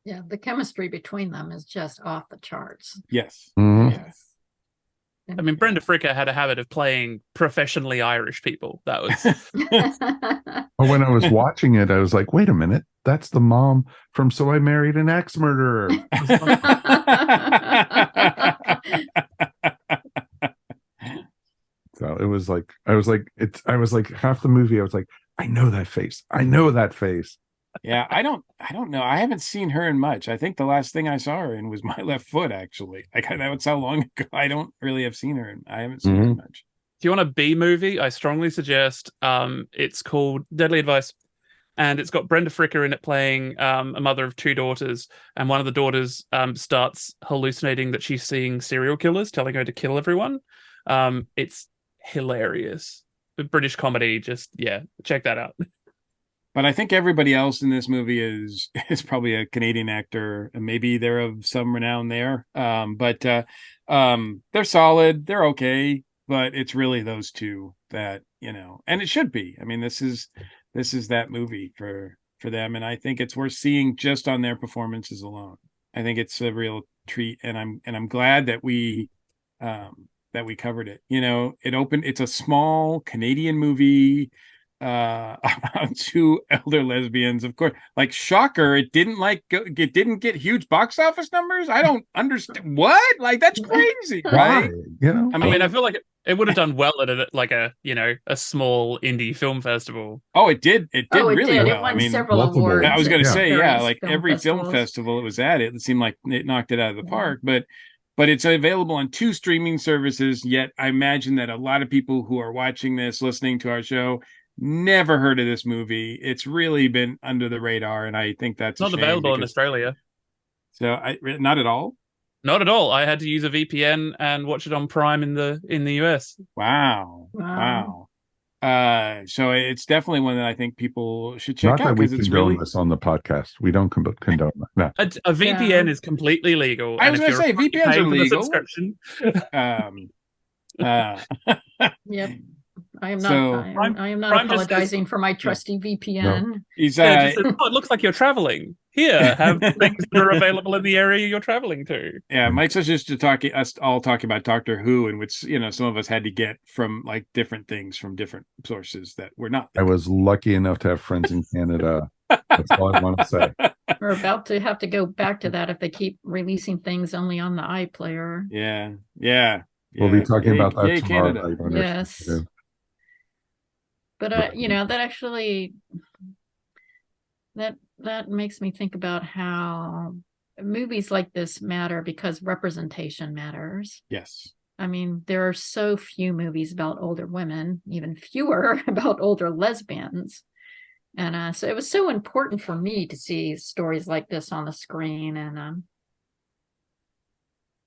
Yeah, the chemistry between them is just off the charts. Yes. Mhm. Yes. I mean, Brenda Fricker had a habit of playing professionally Irish people. That was But when I was watching it, I was like, wait a minute, that's the mom from So I Married an Axe Murderer. So it was I was like half the movie, I was like, I know that face. I know that face. Yeah, I don't know. I haven't seen her in much. I think the last thing I saw her in was My Left Foot, actually. That was how long ago. I don't really have seen her. I haven't seen her much. If you want a B movie, I strongly suggest it's called Deadly Advice, and it's got Brenda Fricker in it playing a mother of two daughters, and one of the daughters starts hallucinating that she's seeing serial killers telling her to kill everyone. It's hilarious. The British comedy, check that out. But I think everybody else in this movie is probably a Canadian actor, and maybe they're of some renown there. But they're solid, they're okay, but it's really those two that, and it should be. I mean, this is that movie for them, and I think it's worth seeing just on their performances alone. I think it's a real treat, and I'm glad that we covered it. It's a small Canadian movie about two elder lesbians, of course. Shocker, it didn't get huge box office numbers. I don't understand what. That's crazy, right? I mean, I feel like it would have done well at a small indie film festival. Oh, it did. It did really well. It won several awards. I was going to say, every film festival it was at, it seemed like it knocked it out of the park. But it's available on 2 streaming services. Yet I imagine that a lot of people who are watching this, listening to our show, never heard of this movie. It's really been under the radar, and I think that's not available in Australia. So not at all. Not at all. I had to use a VPN and watch it on Prime in the US. Wow. So it's definitely one that I think people should check Not out that we because it's condone really. this on the podcast. We don't condone that. No. A VPN is completely legal. I was going to say VPNs are paying for the legal. subscription. Yep. I am not. So I am not Prime just apologizing for my trusty VPN. No. he's Yeah, it just says, it looks like you're traveling. Here, have things that are available in the area you're traveling to. yeah, Mike's just to us all talking about Doctor Who, in which some of us had to get from like different things from different sources that were not. I was lucky enough to have friends in Canada. That's all I want to say. We're about to have to go back to that if they keep releasing things only on the iPlayer. Yeah. We'll be talking about that yay, tomorrow Canada. night. Yes. But that actually that makes me think about how movies like this matter because representation matters. Yes. I mean, there are so few movies about older women, even fewer about older lesbians. And so it was so important for me to see stories like this on the screen. And,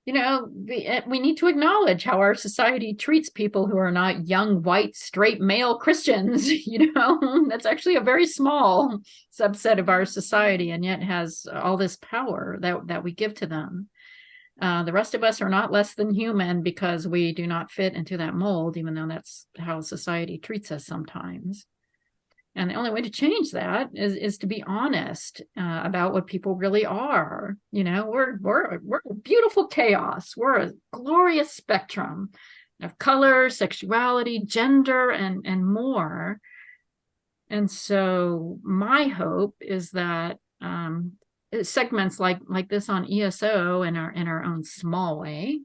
we need to acknowledge how our society treats people who are not young, white, straight male Christians. That's actually a very small subset of our society and yet has all this power that we give to them. The rest of us are not less than human because we do not fit into that mold, even though that's how society treats us sometimes. And the only way to change that is to be honest about what people really are. We're a beautiful chaos. We're a glorious spectrum of color, sexuality, gender, and more. And so my hope is that segments like this on ESO in our own small way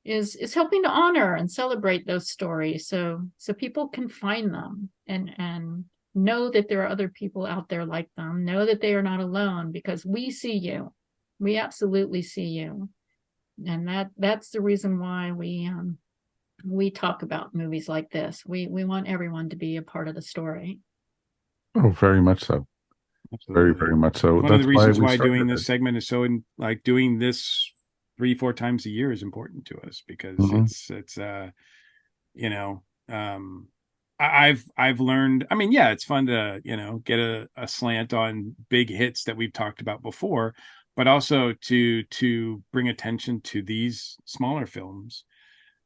is helping to honor and celebrate those stories so people can find them and know that there are other people out there like them, know that they are not alone because we see you. We absolutely see you. And that's the reason why we talk about movies like this. We want everyone to be a part of the story. Oh, very much so. Absolutely. Very, very much so. One of the reasons why doing this segment is so doing this 3-4 times a year is important to us because it's I've learned, I mean, yeah, it's fun to, get a slant on big hits that we've talked about before, but also to bring attention to these smaller films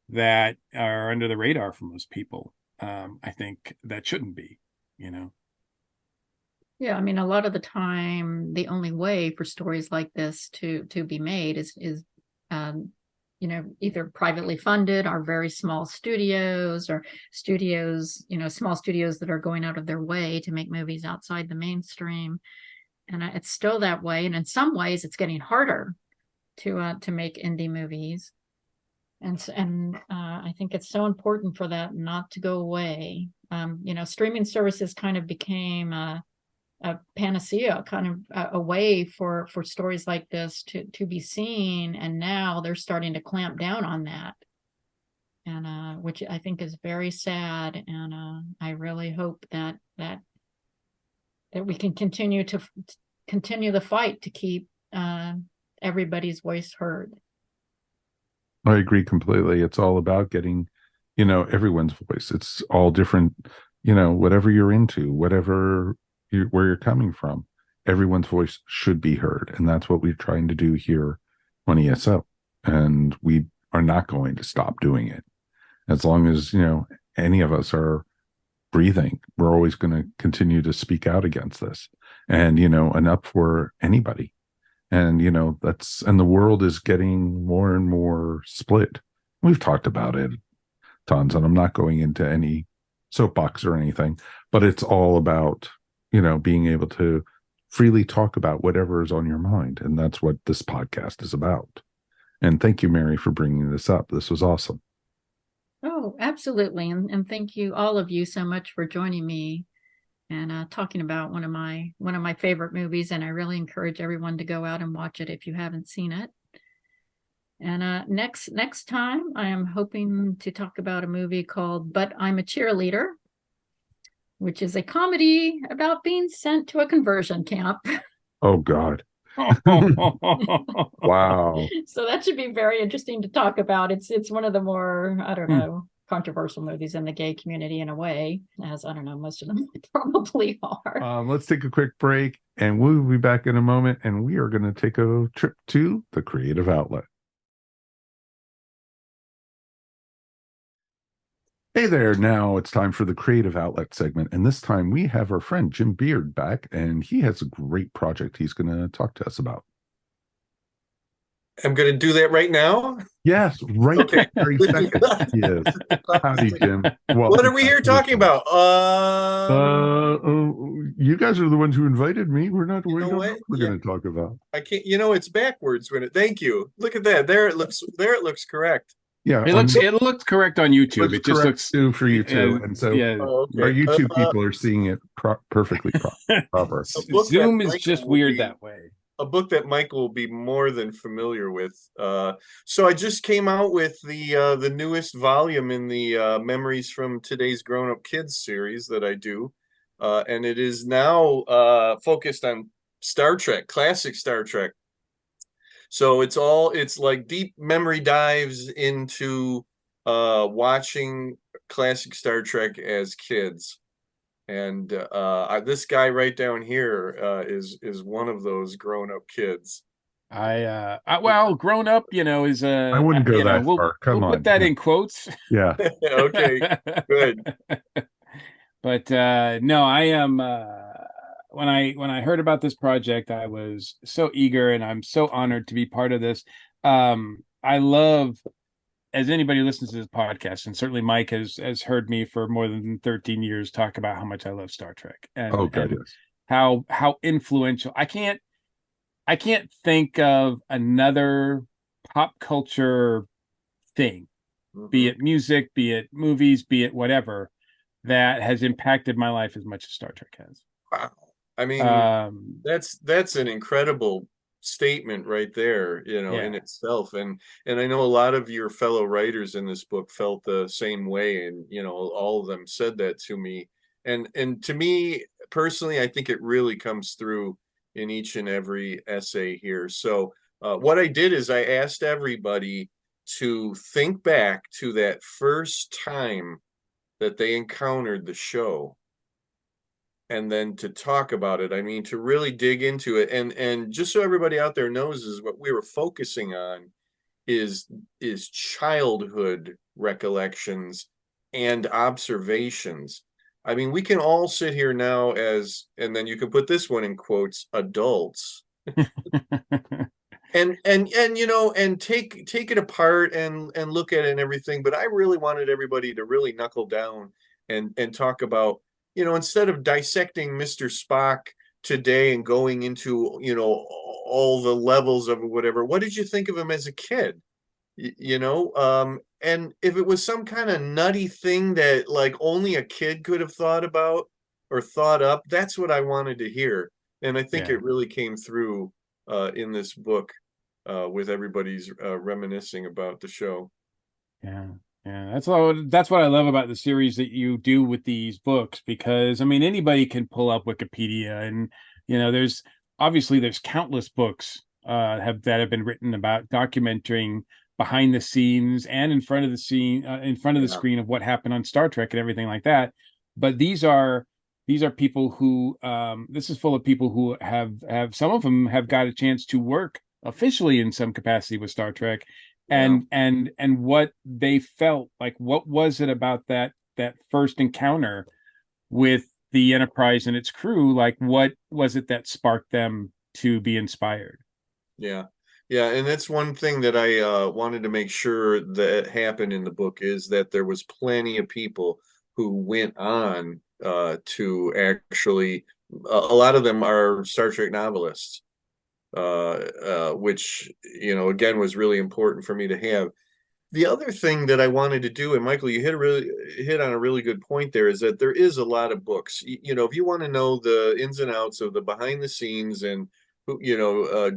that are under the radar for most people. I think that shouldn't be, Yeah, I mean, a lot of the time, the only way for stories like this to be made is either privately funded or very small studios or studios, small studios that are going out of their way to make movies outside the mainstream. And it's still that way. And in some ways, it's getting harder to make indie movies. And I think it's so important for that not to go away. Streaming services kind of became a panacea, kind of a way for stories like this to be seen, and now they're starting to clamp down on that, and which I think is very sad. And I really hope that we can continue the fight to keep everybody's voice heard. I agree completely. It's all about getting, everyone's voice. It's all different, whatever you're into, whatever where you're coming from, everyone's voice should be heard. And that's what we're trying to do here on ESO. And we are not going to stop doing it. As long as, any of us are breathing, we're always going to continue to speak out against this and, and up for anybody. And, and the world is getting more and more split. We've talked about it tons, and I'm not going into any soapbox or anything, but it's all about, being able to freely talk about whatever is on your mind. And that's what this podcast is about. And thank you, Mary, for bringing this up. This was awesome. Oh, absolutely. And thank you, all of you, so much for joining me and talking about one of my favorite movies. And I really encourage everyone to go out and watch it if you haven't seen it. And next time, I am hoping to talk about a movie called But I'm a Cheerleader, which is a comedy about being sent to a conversion camp. Oh, God. Wow. So that should be very interesting to talk about. It's one of the more, I don't know, controversial movies in the gay community in a way, as I don't know, most of them probably are. Let's take a quick break, and we'll be back in a moment, and we are going to take a trip to the creative outlet. Hey there, now it's time for the creative outlet segment, and this time we have our friend Jim Beard back, and he has a great project he's going to talk to us about. I'm going to do that right now. Yes, right. Okay. 30 seconds. Yes. Howdy, Jim. What are we here talking about? You guys are the ones who invited me. We're not. We don't know what we're Yeah. going to talk about. I can't. It's backwards when it. Thank you. Look at that. There it looks. There it looks correct. Yeah, It looks correct on YouTube. It just looks too for you too, and so yeah. Okay. our YouTube people are seeing it perfectly proper. Zoom is just weird that way. A book that Michael will be more than familiar with. So I just came out with the newest volume in the Memories from Today's Grown Up Kids series that I do, and it is now focused on Star Trek, classic Star Trek. So it's like deep memory dives into watching classic Star Trek as kids. And this guy right down here is one of those grown-up kids. Well, grown up, is I wouldn't go that far. Come we'll on. put that in quotes. Yeah. Okay, good. But no, I am. When I heard about this project, I was so eager, and I'm so honored to be part of this. I love, as anybody who listens to this podcast, and certainly Mike has heard me for more than 13 years talk about how much I love Star Trek and, yes. how influential. I can't think of another pop culture thing, be it music, be it movies, be it whatever, that has impacted my life as much as Star Trek has. Wow. I mean, that's an incredible statement right there, in itself. And I know a lot of your fellow writers in this book felt the same way, and all of them said that to me. And to me personally, I think it really comes through in each and every essay here. So what I did is I asked everybody to think back to that first time that they encountered the show, and then to talk about it. I mean, to really dig into it. And just so everybody out there knows, is what we were focusing on is childhood recollections and observations. I mean, we can all sit here now as, and then you can put this one in quotes, adults, and take it apart and look at it and everything. But I really wanted everybody to really knuckle down and talk about, instead of dissecting Mr. Spock today and going into, all the levels of whatever, what did you think of him as a kid? And if it was some kind of nutty thing that like only a kid could have thought about or thought up, that's what I wanted to hear. And I think it really came through in this book with everybody's reminiscing about the show. Yeah, that's what I love about the series that you do with these books, because I mean, anybody can pull up Wikipedia, and there's countless books that have been written about documenting behind the scenes and in front of the screen of what happened on Star Trek and everything like that. But these are people who this is full of people who have some of them have got a chance to work officially in some capacity with Star Trek. And what they felt like, what was it about that first encounter with the Enterprise and its crew? Like, what was it that sparked them to be inspired? Yeah, and that's one thing that I wanted to make sure that happened in the book, is that there was plenty of people who went on to actually, a lot of them are Star Trek novelists. Which again was really important for me to have. The other thing that I wanted to do, and Michael, you hit on a really good point there, is that there is a lot of books. If you want to know the ins and outs of the behind the scenes and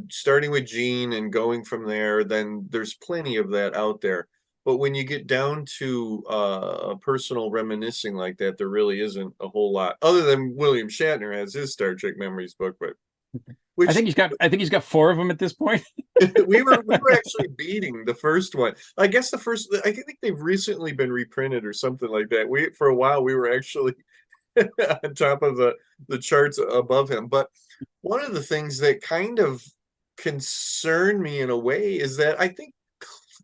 starting with Gene and going from there, then there's plenty of that out there. But when you get down to a personal reminiscing like that, there really isn't a whole lot, other than William Shatner has his Star Trek Memories book, but Which I think he's got 4 of them at this point. we were actually beating the first one. I guess I think they've recently been reprinted or something like that. For a while we were actually on top of the charts above him. But one of the things that kind of concerned me in a way is that I think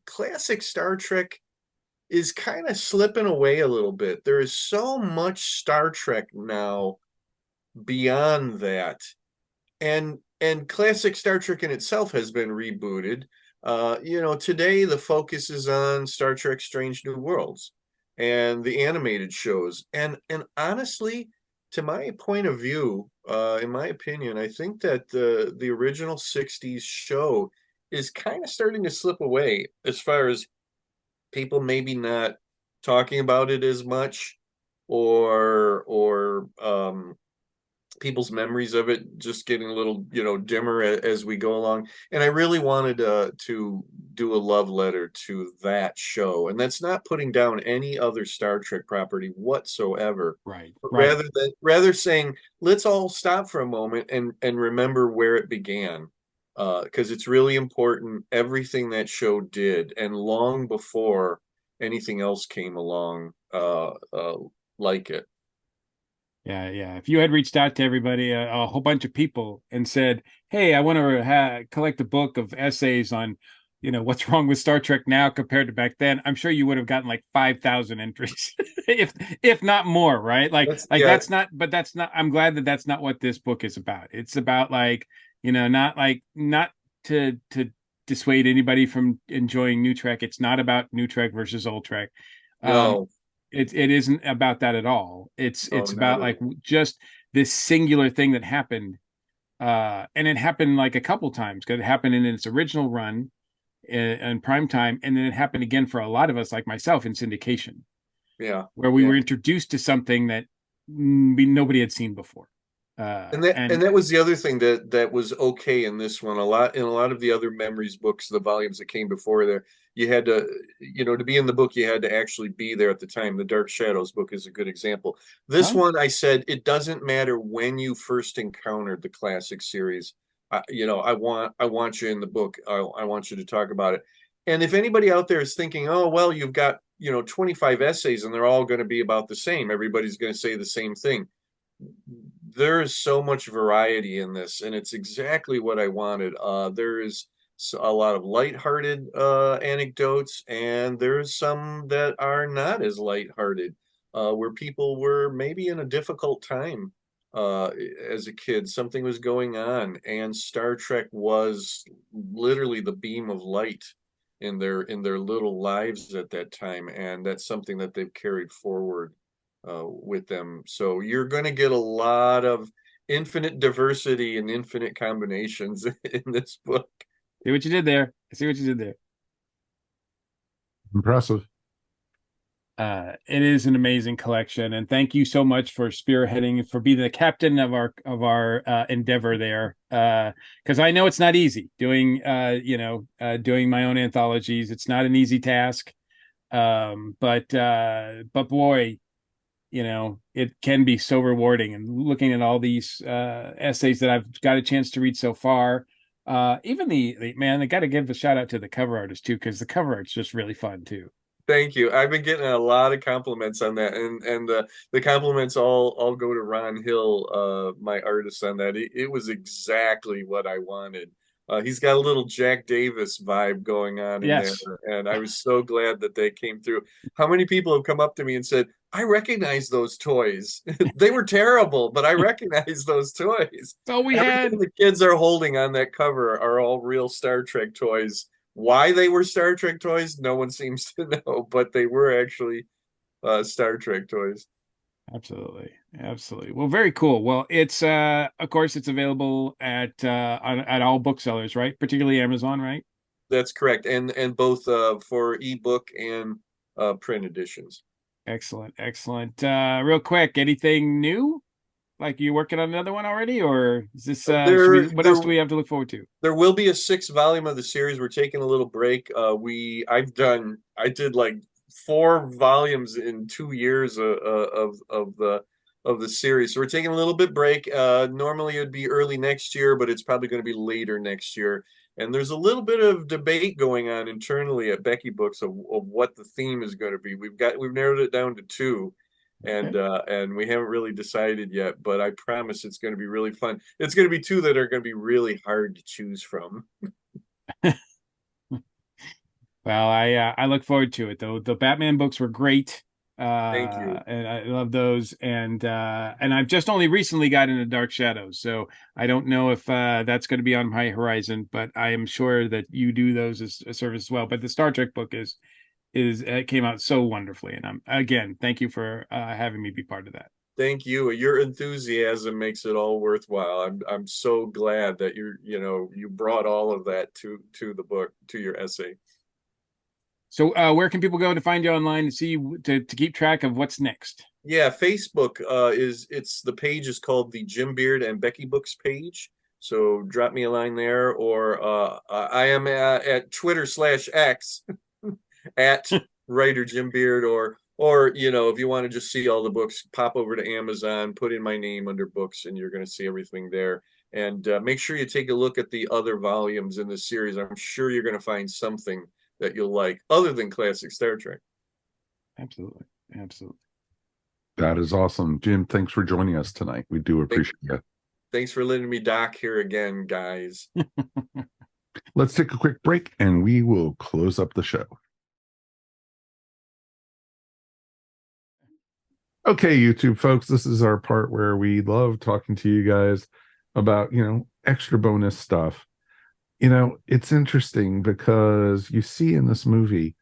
classic Star Trek is kind of slipping away a little bit. There is so much Star Trek now beyond that. And classic Star Trek in itself has been rebooted. Today the focus is on Star Trek Strange New Worlds and the animated shows. And honestly, to my point of view, in my opinion, I think that the original 60s show is kind of starting to slip away as far as people maybe not talking about it as much, or people's memories of it just getting a little dimmer as we go along. And I really wanted to do a love letter to that show, and that's not putting down any other Star Trek property whatsoever, Right, but right. rather saying let's all stop for a moment and remember where it began, because it's really important, everything that show did, and long before anything else came along like it. Yeah. If you had reached out to everybody, a whole bunch of people, and said, "Hey, I want to collect a book of essays on, what's wrong with Star Trek now compared to back then," I'm sure you would have gotten like 5,000 entries, if not more, right? That's not. But that's not. I'm glad that that's not what this book is about. It's about not to dissuade anybody from enjoying new Trek. It's not about new Trek versus old Trek. No. It isn't about that at all. It's about like just this singular thing that happened, and it happened like a couple times, because it happened in its original run in prime time, and then it happened again for a lot of us, like myself, in syndication. Yeah, where we were introduced to something that nobody had seen before. And that was the other thing that was okay in this one. In a lot of the other memories books, the volumes that came before there, you had to, to be in the book, you had to actually be there at the time. The Dark Shadows book is a good example. This one, I said, it doesn't matter when you first encountered the classic series. I want you in the book. I want you to talk about it. And if anybody out there is thinking, oh, well, you've got, 25 essays and they're all going to be about the same, everybody's going to say the same thing. There is so much variety in this, and it's exactly what I wanted. There is a lot of lighthearted anecdotes, and there's some that are not as lighthearted, where people were maybe in a difficult time as a kid. Something was going on, and Star Trek was literally the beam of light in their little lives at that time, and that's something that they've carried forward with them. So you're going to get a lot of infinite diversity and infinite combinations in this book. See what you did there. Impressive. It is an amazing collection, and thank you so much for spearheading, for being the captain of our endeavor there. Because I know it's not easy doing doing my own anthologies. It's not an easy task. But boy, it can be so rewarding. And looking at all these essays that I've got a chance to read so far, even the man, I got to give a shout out to the cover artist too, because the cover art's just really fun too. Thank you. I've been getting a lot of compliments on that, and the compliments all go to Ron Hill, my artist on that. It was exactly what I wanted. He's got a little Jack Davis vibe going on in there, and I was so glad that they came through. How many people have come up to me and said, I recognize those toys. They were terrible, but I recognize those toys. So everything the kids are holding on that cover are all real Star Trek toys. Why they were Star Trek toys, no one seems to know, but they were actually Star Trek toys. Absolutely. Well, very cool. Well, it's of course it's available at all booksellers, right? Particularly Amazon, right? That's correct, and both for ebook and print editions. Excellent. Real quick, anything new? Like, you working on another one already, or is this what else do we have to look forward to? There will be a 6th volume of the series. We're taking a little break. I did like 4 volumes in 2 years of the of the series. So we're taking a little bit break. Normally it would be early next year, but it's probably going to be later next year. And there's a little bit of debate going on internally at Becky Books of what the theme is going to be. We've narrowed it down to 2, and we haven't really decided yet. But I promise it's going to be really fun. It's going to be 2 that are going to be really hard to choose from. Well, I look forward to it though. The Batman books were great. Thank you. And I love those. And I've just only recently got into Dark Shadows, so I don't know if that's going to be on my horizon, but I am sure that you do those as a service as well. But the Star Trek book is it came out so wonderfully, and again, thank you for having me be part of that. Thank you. Your enthusiasm makes it all worthwhile. I'm so glad that you brought all of that to the book, to your essay. So where can people go to find you online to see to keep track of what's next? Yeah, Facebook the page is called the Jim Beard and Becky Books page. So drop me a line there, or I am at Twitter/X at writer Jim Beard, or if you want to just see all the books, pop over to Amazon, put in my name under books, and you're going to see everything there. And make sure you take a look at the other volumes in the series. I'm sure you're going to find something that you'll like other than classic Star Trek. Absolutely. That is awesome. Jim, thanks for joining us tonight. We do appreciate it. Thanks for letting me dock here again, guys. Let's take a quick break and we will close up the show. Okay, YouTube folks, this is our part where we love talking to you guys about, extra bonus stuff. It's interesting because you see in this movie,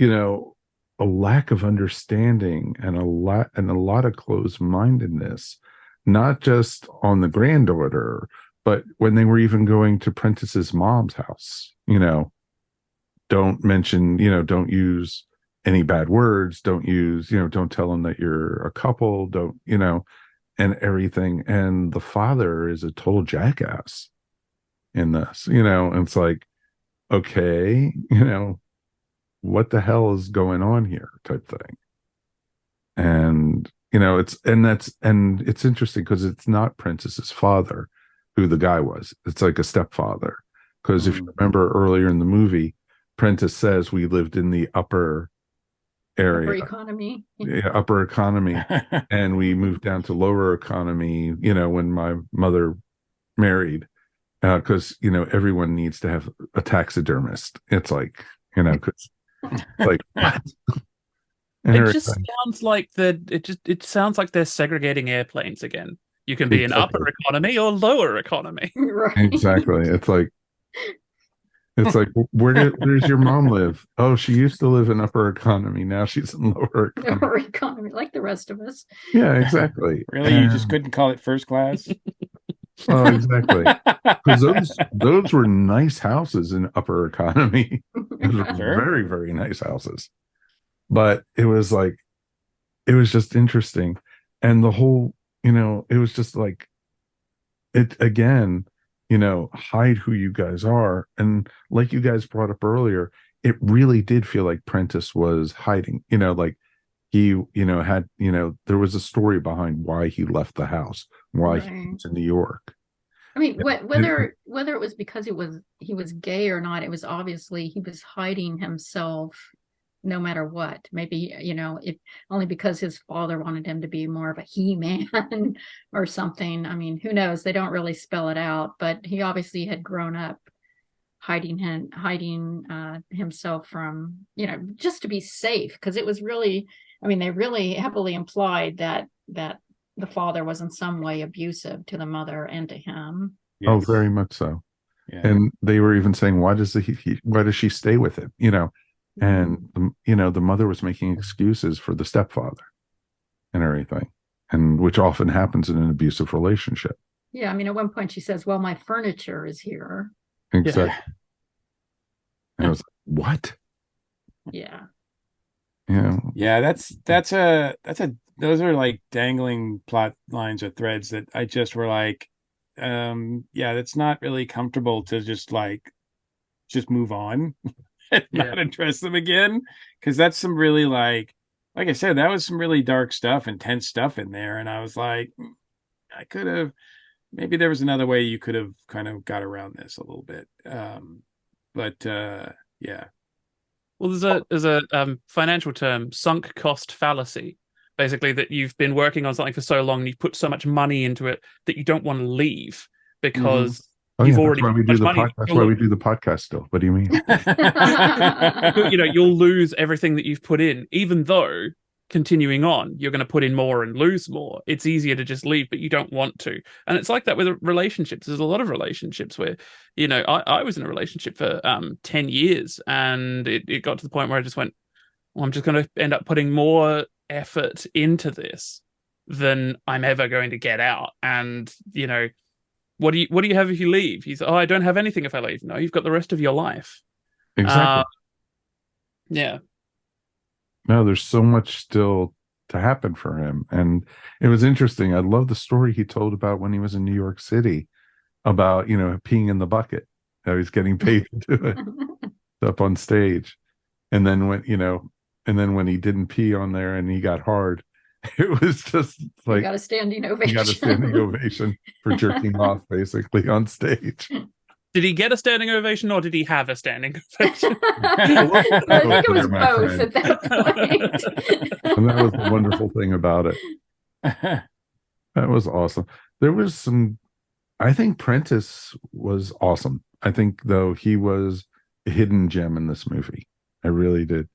a lack of understanding and a lot of closed-mindedness, not just on the granddaughter, but when they were even going to Prentice's mom's house. Don't mention, don't use any bad words, don't tell them that you're a couple, don't, and everything. And the father is a total jackass in this, and it's like, okay, what the hell is going on here type thing. And it's interesting because it's not Princess's father who the guy was. It's like a stepfather, because if you remember earlier in the movie, Prentice says we lived in the upper area, upper economy and we moved down to lower economy when my mother married, because everyone needs to have a taxidermist. It's like, because like what? It just sounds like it sounds like they're segregating airplanes again. You can be in upper economy or lower economy. Right. Exactly. It's like, where does your mom live? Oh, she used to live in upper economy. Now she's in lower economy. Lower economy, like the rest of us. Yeah, exactly. Really, you just couldn't call it first class? Oh, exactly. Because those were nice houses in upper economy. Those were very, very nice houses. But it was just interesting. And the whole, it was just like, it again, hide who you guys are. And like you guys brought up earlier, it really did feel like Prentice was hiding, like he, had, there was a story behind why he left the house, why he was in New York. I mean, whether it was because he was gay or not, it was obviously he was hiding himself no matter what. Maybe, if only because his father wanted him to be more of a he-man or something. I mean, who knows? They don't really spell it out, but he obviously had grown up hiding himself from, just to be safe, because it was really, I mean, they really heavily implied that the father was in some way abusive to the mother and to him. Yes. Oh, very much so. Yeah. And they were even saying, why does she stay with him? And the mother was making excuses for the stepfather and everything, and which often happens in an abusive relationship. Yeah, I mean, at one point she says, "Well, my furniture is here." Exactly. Yeah. And I was like, "What?" Yeah. Yeah, those are like dangling plot lines or threads that I just were like, that's not really comfortable to just move on. Not address them again, because that's some really like I said, that was some really dark stuff, intense stuff in there, and I was like, I could have. Maybe there was another way you could have kind of got around this a little bit. But yeah. Well, there's a financial term, sunk cost fallacy. Basically, that you've been working on something for so long and you've put so much money into it that you don't want to leave because you've already that's why we put do so much money. that's why we do the podcast still. What do you mean? You'll lose everything that you've put in, even though continuing on, you're going to put in more and lose more. It's easier to just leave, but you don't want to. And it's like that with relationships. There's a lot of relationships where, I was in a relationship for 10 years and it got to the point where I just went, well, I'm just going to end up putting more effort into this than I'm ever going to get out. And, what do you have if you leave? He's, oh, I don't have anything if I leave. No, you've got the rest of your life. Exactly. Yeah. No, there's so much still to happen for him. And it was interesting. I love the story he told about when he was in New York City about, peeing in the bucket. How he's getting paid to do it up on stage. And then when he didn't pee on there and he got hard, it was just like you got a standing ovation. He got a standing ovation for jerking off basically on stage. Did he get a standing ovation or did he have a standing ovation? I think it was both at that point. And that was the wonderful thing about it. That was awesome. There was I think Prentice was awesome. I think, though, he was a hidden gem in this movie. I really did.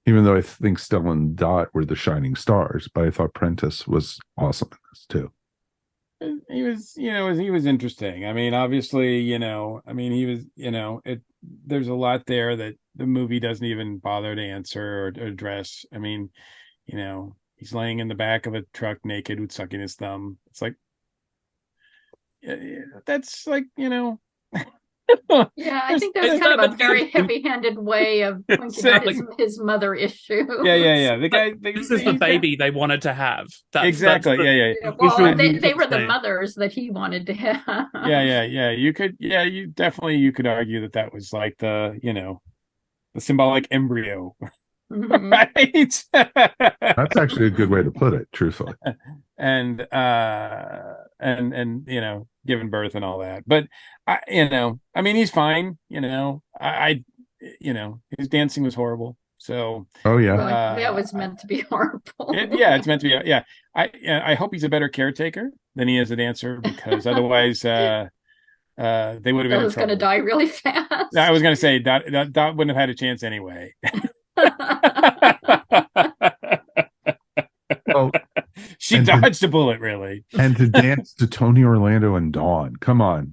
Even though I think Stella and Dot were the shining stars, but I thought Prentice was awesome in this too. He was interesting. I mean, obviously, he was, there's a lot there that the movie doesn't even bother to answer or address. I mean, he's laying in the back of a truck naked with sucking his thumb. It's like, that's like, Yeah, I think that's kind of a very heavy-handed way of pointing out his mother issue. Yeah. The guy. This is the baby they wanted to have. Exactly. Yeah. Well, they were the mothers that he wanted to have. Yeah. You could argue that was like the symbolic embryo. Mm-hmm. Right. That's actually a good way to put it, truthfully. And giving birth and all that. But he's fine. His dancing was horrible. So oh yeah, that was meant to be horrible. It's meant to be. Yeah, I hope he's a better caretaker than he is a dancer, because otherwise they would have been. I was going to die really fast. I was going to say Dot wouldn't have had a chance anyway. Oh, she dodged a bullet, really. And to dance to Tony Orlando and Dawn. Come on,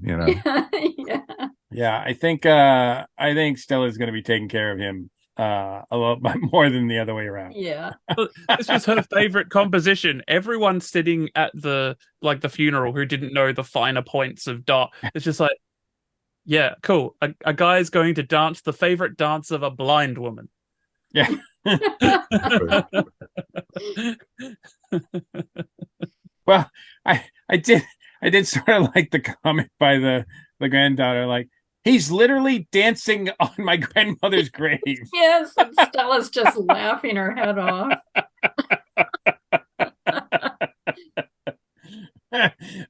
Yeah. I think Stella's going to be taking care of him a lot more than the other way around. Yeah. This was her favorite composition. Everyone sitting at the funeral who didn't know the finer points of Dot. It's just like, yeah, cool. A guy's going to dance the favorite dance of a blind woman. Yeah. Well, I did sort of like the comment by the granddaughter, like, he's literally dancing on my grandmother's grave. Yes, and Stella's just laughing her head off.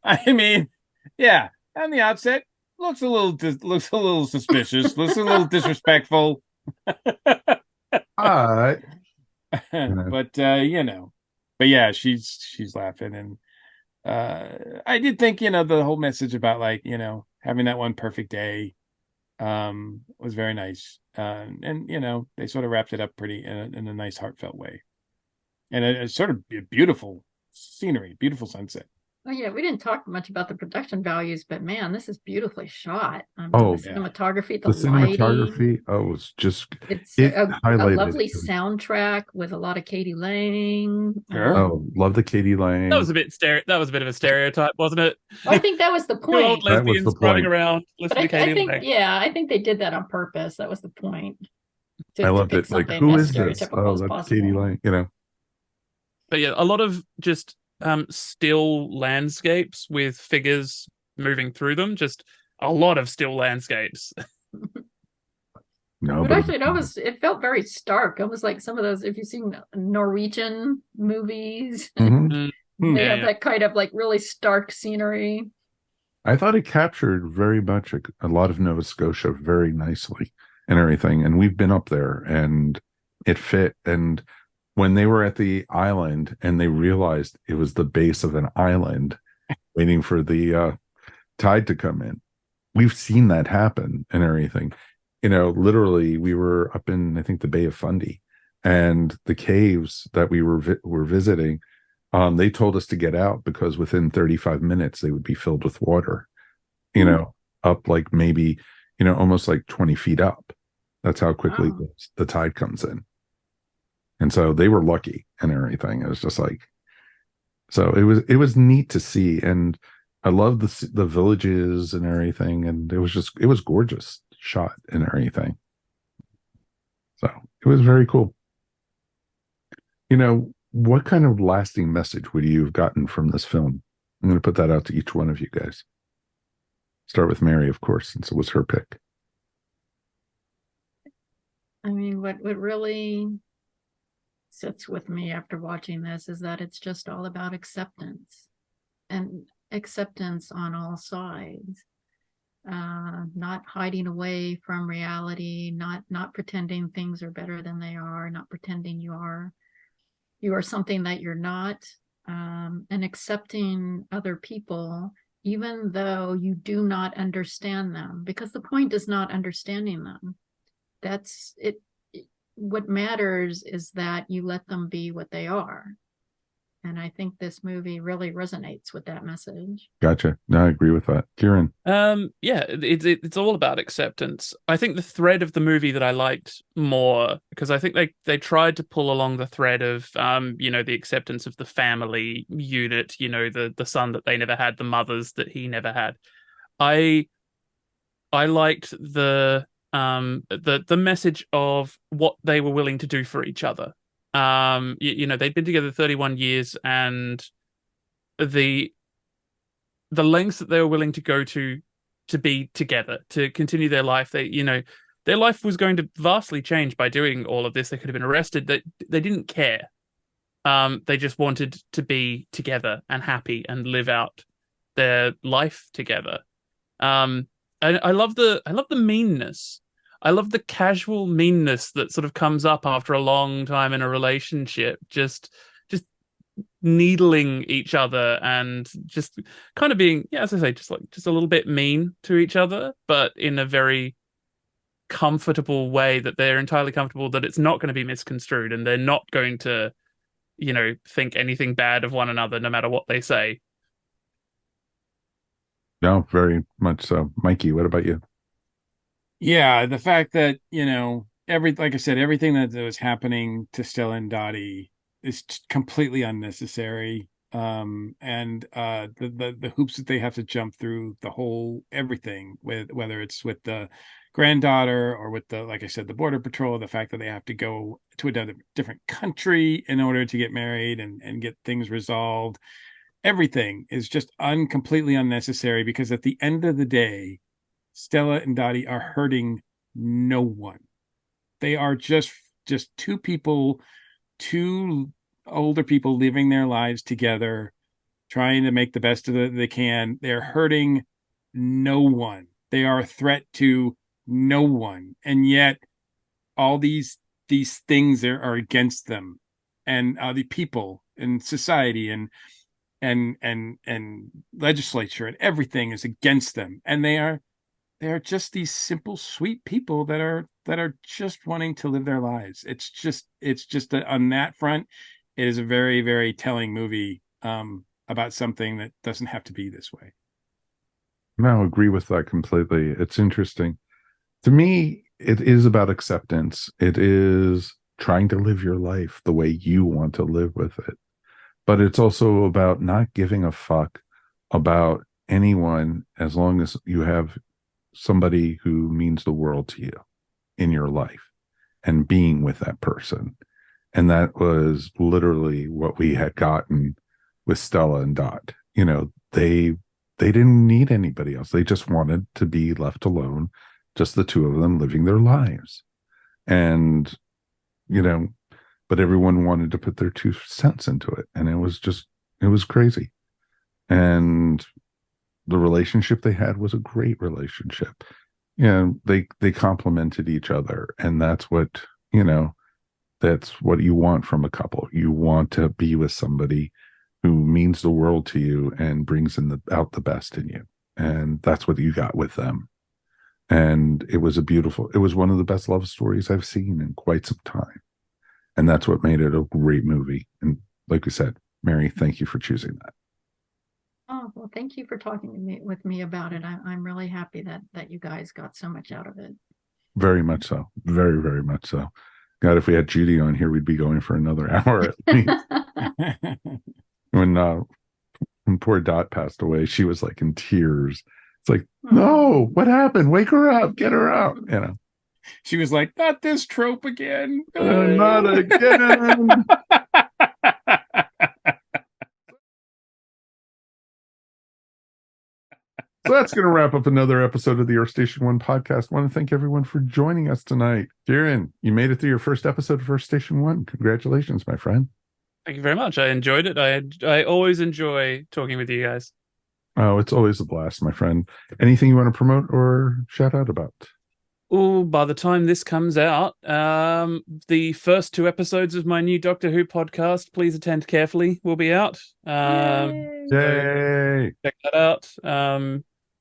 I mean, yeah, on the outset, looks a little suspicious, looks a little disrespectful. But but yeah, she's laughing, and I did think the whole message about having that one perfect day was very nice, and they sort of wrapped it up pretty in a nice heartfelt way, and a sort of beautiful scenery, beautiful sunset. Oh yeah, we didn't talk much about the production values, but man, this is beautifully shot. The cinematography, the cinematography. Oh, it's a lovely soundtrack with a lot of Katie Lang. Sure. Love the Katie Lang. That was a bit of a stereotype, wasn't it? I think that was the point. Two old lesbians running around listening to Katie Lang. I think they did that on purpose. That was the point. I loved it. Like, who is this? Oh, that's Katie Lang. But yeah, a lot of just still landscapes with figures moving through them. Just a lot of still landscapes. No, But but actually, it felt very stark. It was like some of those, if you've seen Norwegian movies, Mhm. they Yeah, have yeah. that kind of like really stark scenery. I thought it captured very much a lot of Nova Scotia very nicely and everything. And we've been up there and it fit. And when they were at the island and they realized it was the base of an island waiting for the tide to come in, we've seen that happen and everything. Literally, we were up in, I think, the Bay of Fundy, and the caves that we were visiting, they told us to get out because within 35 minutes they would be filled with water, up like maybe, almost like 20 feet up. That's how quickly Wow. the tide comes in. And so they were lucky and everything. It was just like, so it was neat to see. And I love the villages and everything. And it was gorgeous shot and everything. So it was very cool. What kind of lasting message would you have gotten from this film? I'm going to put that out to each one of you guys. Start with Mary, of course, since it was her pick. I mean, what really sits with me after watching this is that it's just all about acceptance, and acceptance on all sides. Not hiding away from reality, not pretending things are better than they are, not pretending you are something that you're not, and accepting other people even though you do not understand them, because the point is not understanding them. That's it. What matters is that you let them be what they are. And I think this movie really resonates with that message. Gotcha. No, I agree with that. Ciaran. Yeah, it's all about acceptance. I think the thread of the movie that I liked more, because I think they tried to pull along the thread of the acceptance of the family unit, the son that they never had, the mothers that he never had. I liked the message of what they were willing to do for each other. They'd been together 31 years, and the lengths that they were willing to go to be together, to continue their life. Their life was going to vastly change by doing all of this. They could have been arrested. They didn't care. They just wanted to be together and happy and live out their life together. I love the meanness. I love the casual meanness that sort of comes up after a long time in a relationship, just needling each other and just kind of being, as I say, just a little bit mean to each other, but in a very comfortable way, that they're entirely comfortable that it's not going to be misconstrued and they're not going to, think anything bad of one another no matter what they say. No, very much so. Mikey, what about you? Yeah, the fact that, like I said, everything that was happening to Stella and Dottie is completely unnecessary. And the hoops that they have to jump through, the whole everything, whether it's with the granddaughter or with like I said, the border patrol, the fact that they have to go to a different country in order to get married and get things resolved. Everything is just completely unnecessary, because at the end of the day, Stella and Dottie are hurting no one. They are just two people, two older people living their lives together, trying to make the best of it they can. They're hurting no one. They are a threat to no one. And yet all these things are against them, and the people and society and legislature and everything is against them. And they are just these simple, sweet people that are just wanting to live their lives. It's just on that front, it is a very, very telling movie about something that doesn't have to be this way. No, agree with that completely. It's interesting. To me, it is about acceptance. It is trying to live your life the way you want to live with it. But it's also about not giving a fuck about anyone, as long as you have somebody who means the world to you in your life and being with that person. And that was literally what we had gotten with Stella and Dot. They didn't need anybody else. They just wanted to be left alone, just the two of them living their lives. And, but everyone wanted to put their 2 cents into it. And it was crazy. And the relationship they had was a great relationship. They complemented each other. And that's what you want from a couple. You want to be with somebody who means the world to you and brings out the best in you. And that's what you got with them. And it was one of the best love stories I've seen in quite some time. And that's what made it a great movie. And like we said, Mary, thank you for choosing that. Oh, well, thank you for talking with me about it. I'm really happy that you guys got so much out of it. Very much so. Very, very much so. God, if we had Judy on here, we'd be going for another hour at least. When poor Dot passed away, she was like in tears. It's like, no, what happened? Wake her up, get her up. She was like, not this trope again. Not again. So that's going to wrap up another episode of the Earth Station One podcast. I want to thank everyone for joining us tonight. Ciaran, you made it through your first episode of Earth Station One. Congratulations, my friend. Thank you very much. I enjoyed it. I always enjoy talking with you guys. Oh, it's always a blast, my friend. Anything you want to promote or shout out about? Oh, by the time this comes out, the first 2 episodes of my new Doctor Who podcast, Please Attend Carefully, will be out. Yay! So check that out.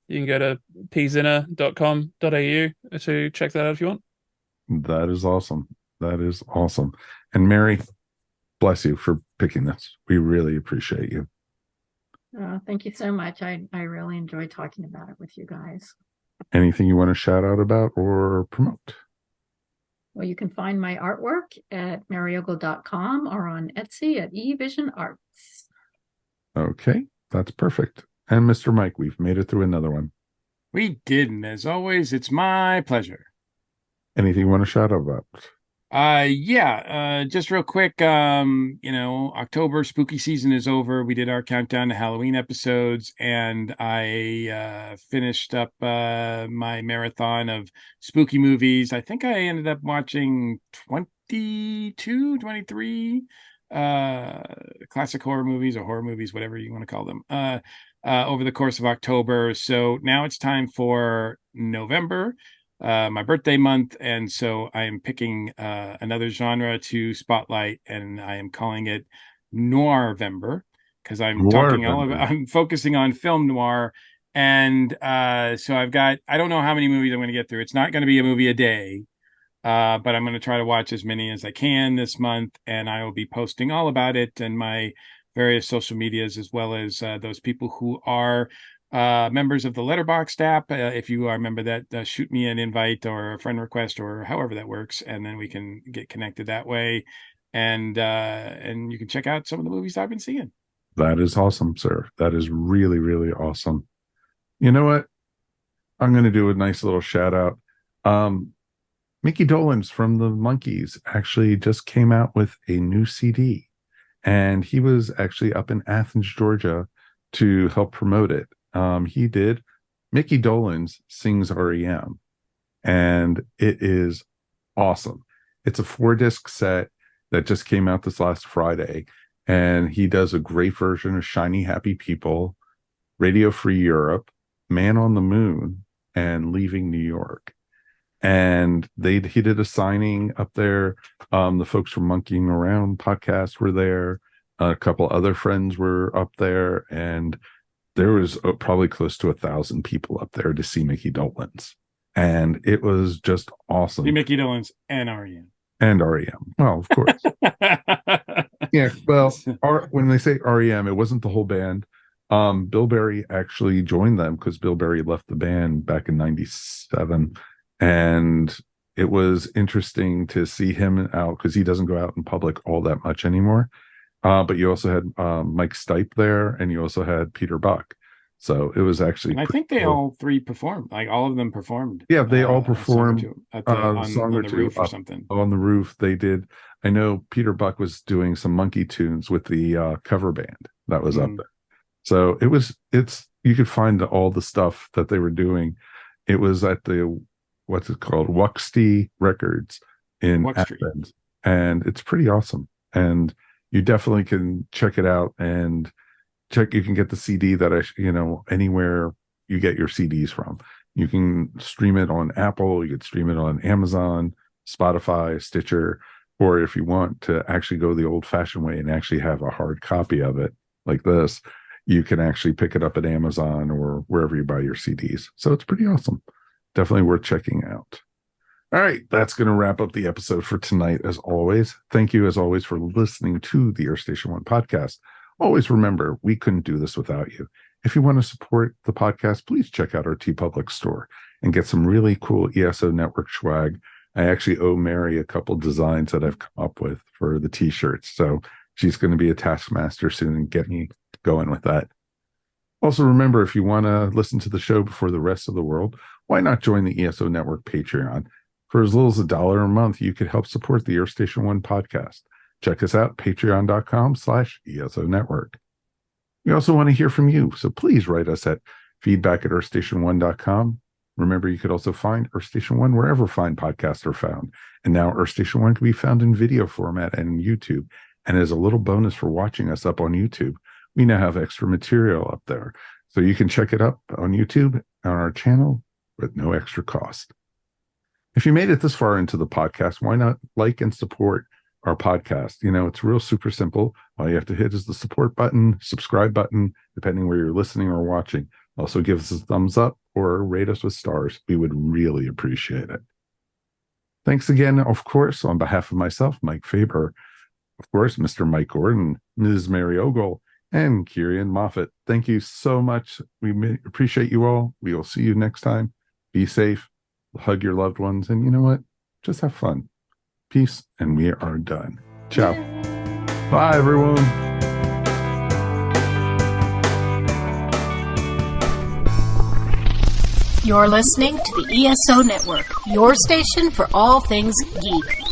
You can go to pzinner.com.au to check that out if you want. That is awesome. That is awesome. And Mary, bless you for picking this. We really appreciate you. Thank you so much. I really enjoyed talking about it with you guys. Anything you want to shout out about or promote? Well, you can find my artwork at mariogle.com or on Etsy at EvisionArts. Okay, that's perfect. And Mr. Mike, we've made it through another one. We did, and as always, it's my pleasure. Anything you want to shout out about? Just real quick, October spooky season is over. We did our countdown to Halloween episodes, and I finished up my marathon of spooky movies. I think I ended up watching 22, 23 classic horror movies or horror movies, whatever you want to call them, over the course of October. So now it's time for November, my birthday month, and so I am picking another genre to spotlight, and I am calling it Noirvember, because I'm focusing on film noir. And so I don't know how many movies I'm going to get through. It's not going to be a movie a day, but I'm going to try to watch as many as I can this month, and I will be posting all about it in my various social medias, as well as those people who are members of the Letterboxd app. If you are a member, that shoot me an invite or a friend request or however that works, and then we can get connected that way. And you can check out some of the movies I've been seeing. That is awesome, sir. That is really, really awesome. You know what? I'm going to do a nice little shout out. Mickey Dolenz from the Monkees actually just came out with a new CD, and he was actually up in Athens, Georgia to help promote it. He did. Mickey Dolenz sings R.E.M, and it is awesome. It's a 4-disc set that just came out this last Friday, and he does a great version of Shiny Happy People, Radio Free Europe, Man on the Moon, and Leaving New York. And he did a signing up there. The folks from Monkeying Around podcast were there. A couple other friends were up there, and there was probably close to 1,000 people up there to see Mickey Dolenz. And it was just awesome. Mickey Dolenz and R.E.M. And R.E.M. Well, of course. Yeah, well, when they say R.E.M., it wasn't the whole band. Bill Berry actually joined them because Bill Berry left the band back in 97. And it was interesting to see him out because he doesn't go out in public all that much anymore. But you also had Mike Stipe there, and you also had Peter Buck. So it was actually. And I think they all three performed. Like all of them performed. Yeah, they all performed on the roof or something. On the roof, they did. I know Peter Buck was doing some monkey tunes with the cover band that was up there. So you could find all the stuff that they were doing. It was at the what's it called, Wuxty Records in What street? Athens, and it's pretty awesome. And you definitely can check it out and you can get the CD that anywhere you get your CDs from. You can stream it on Apple, you could stream it on Amazon, Spotify, Stitcher, or if you want to actually go the old-fashioned way and actually have a hard copy of it like this, you can actually pick it up at Amazon or wherever you buy your CDs. So it's pretty awesome. Definitely worth checking out. All right, that's going to wrap up the episode for tonight, as always. Thank you, as always, for listening to the Earth Station One podcast. Always remember, we couldn't do this without you. If you want to support the podcast, please check out our Tee-Public store and get some really cool ESO Network swag. I actually owe Mary a couple designs that I've come up with for the t-shirts. So she's going to be a taskmaster soon and get me going with that. Also, remember, if you want to listen to the show before the rest of the world, why not join the ESO Network Patreon? For as little as $1 a month, you could help support the Earth Station One podcast. Check us out, patreon.com/ESO Network. We also want to hear from you, so please write us at feedback@earthstation1.com. Remember, you could also find Earth Station One wherever fine podcasts are found. And now Earth Station One can be found in video format and YouTube. And as a little bonus for watching us up on YouTube, we now have extra material up there. So you can check it up on YouTube on our channel with no extra cost. If you made it this far into the podcast, why not like and support our podcast? It's real super simple. All you have to hit is the support button, subscribe button, depending where you're listening or watching. Also give us a thumbs up or rate us with stars. We would really appreciate it. Thanks again, of course, on behalf of myself, Mike Faber, of course, Mr. Mike Gordon, Ms. Mary Ogle, and Ciaran Moffatt. Thank you so much. We appreciate you all. We will see you next time. Be safe, hug your loved ones, and you know what? Just have fun. Peace, and we are done. Ciao. Bye, everyone. You're listening to the ESO Network, your station for all things geek.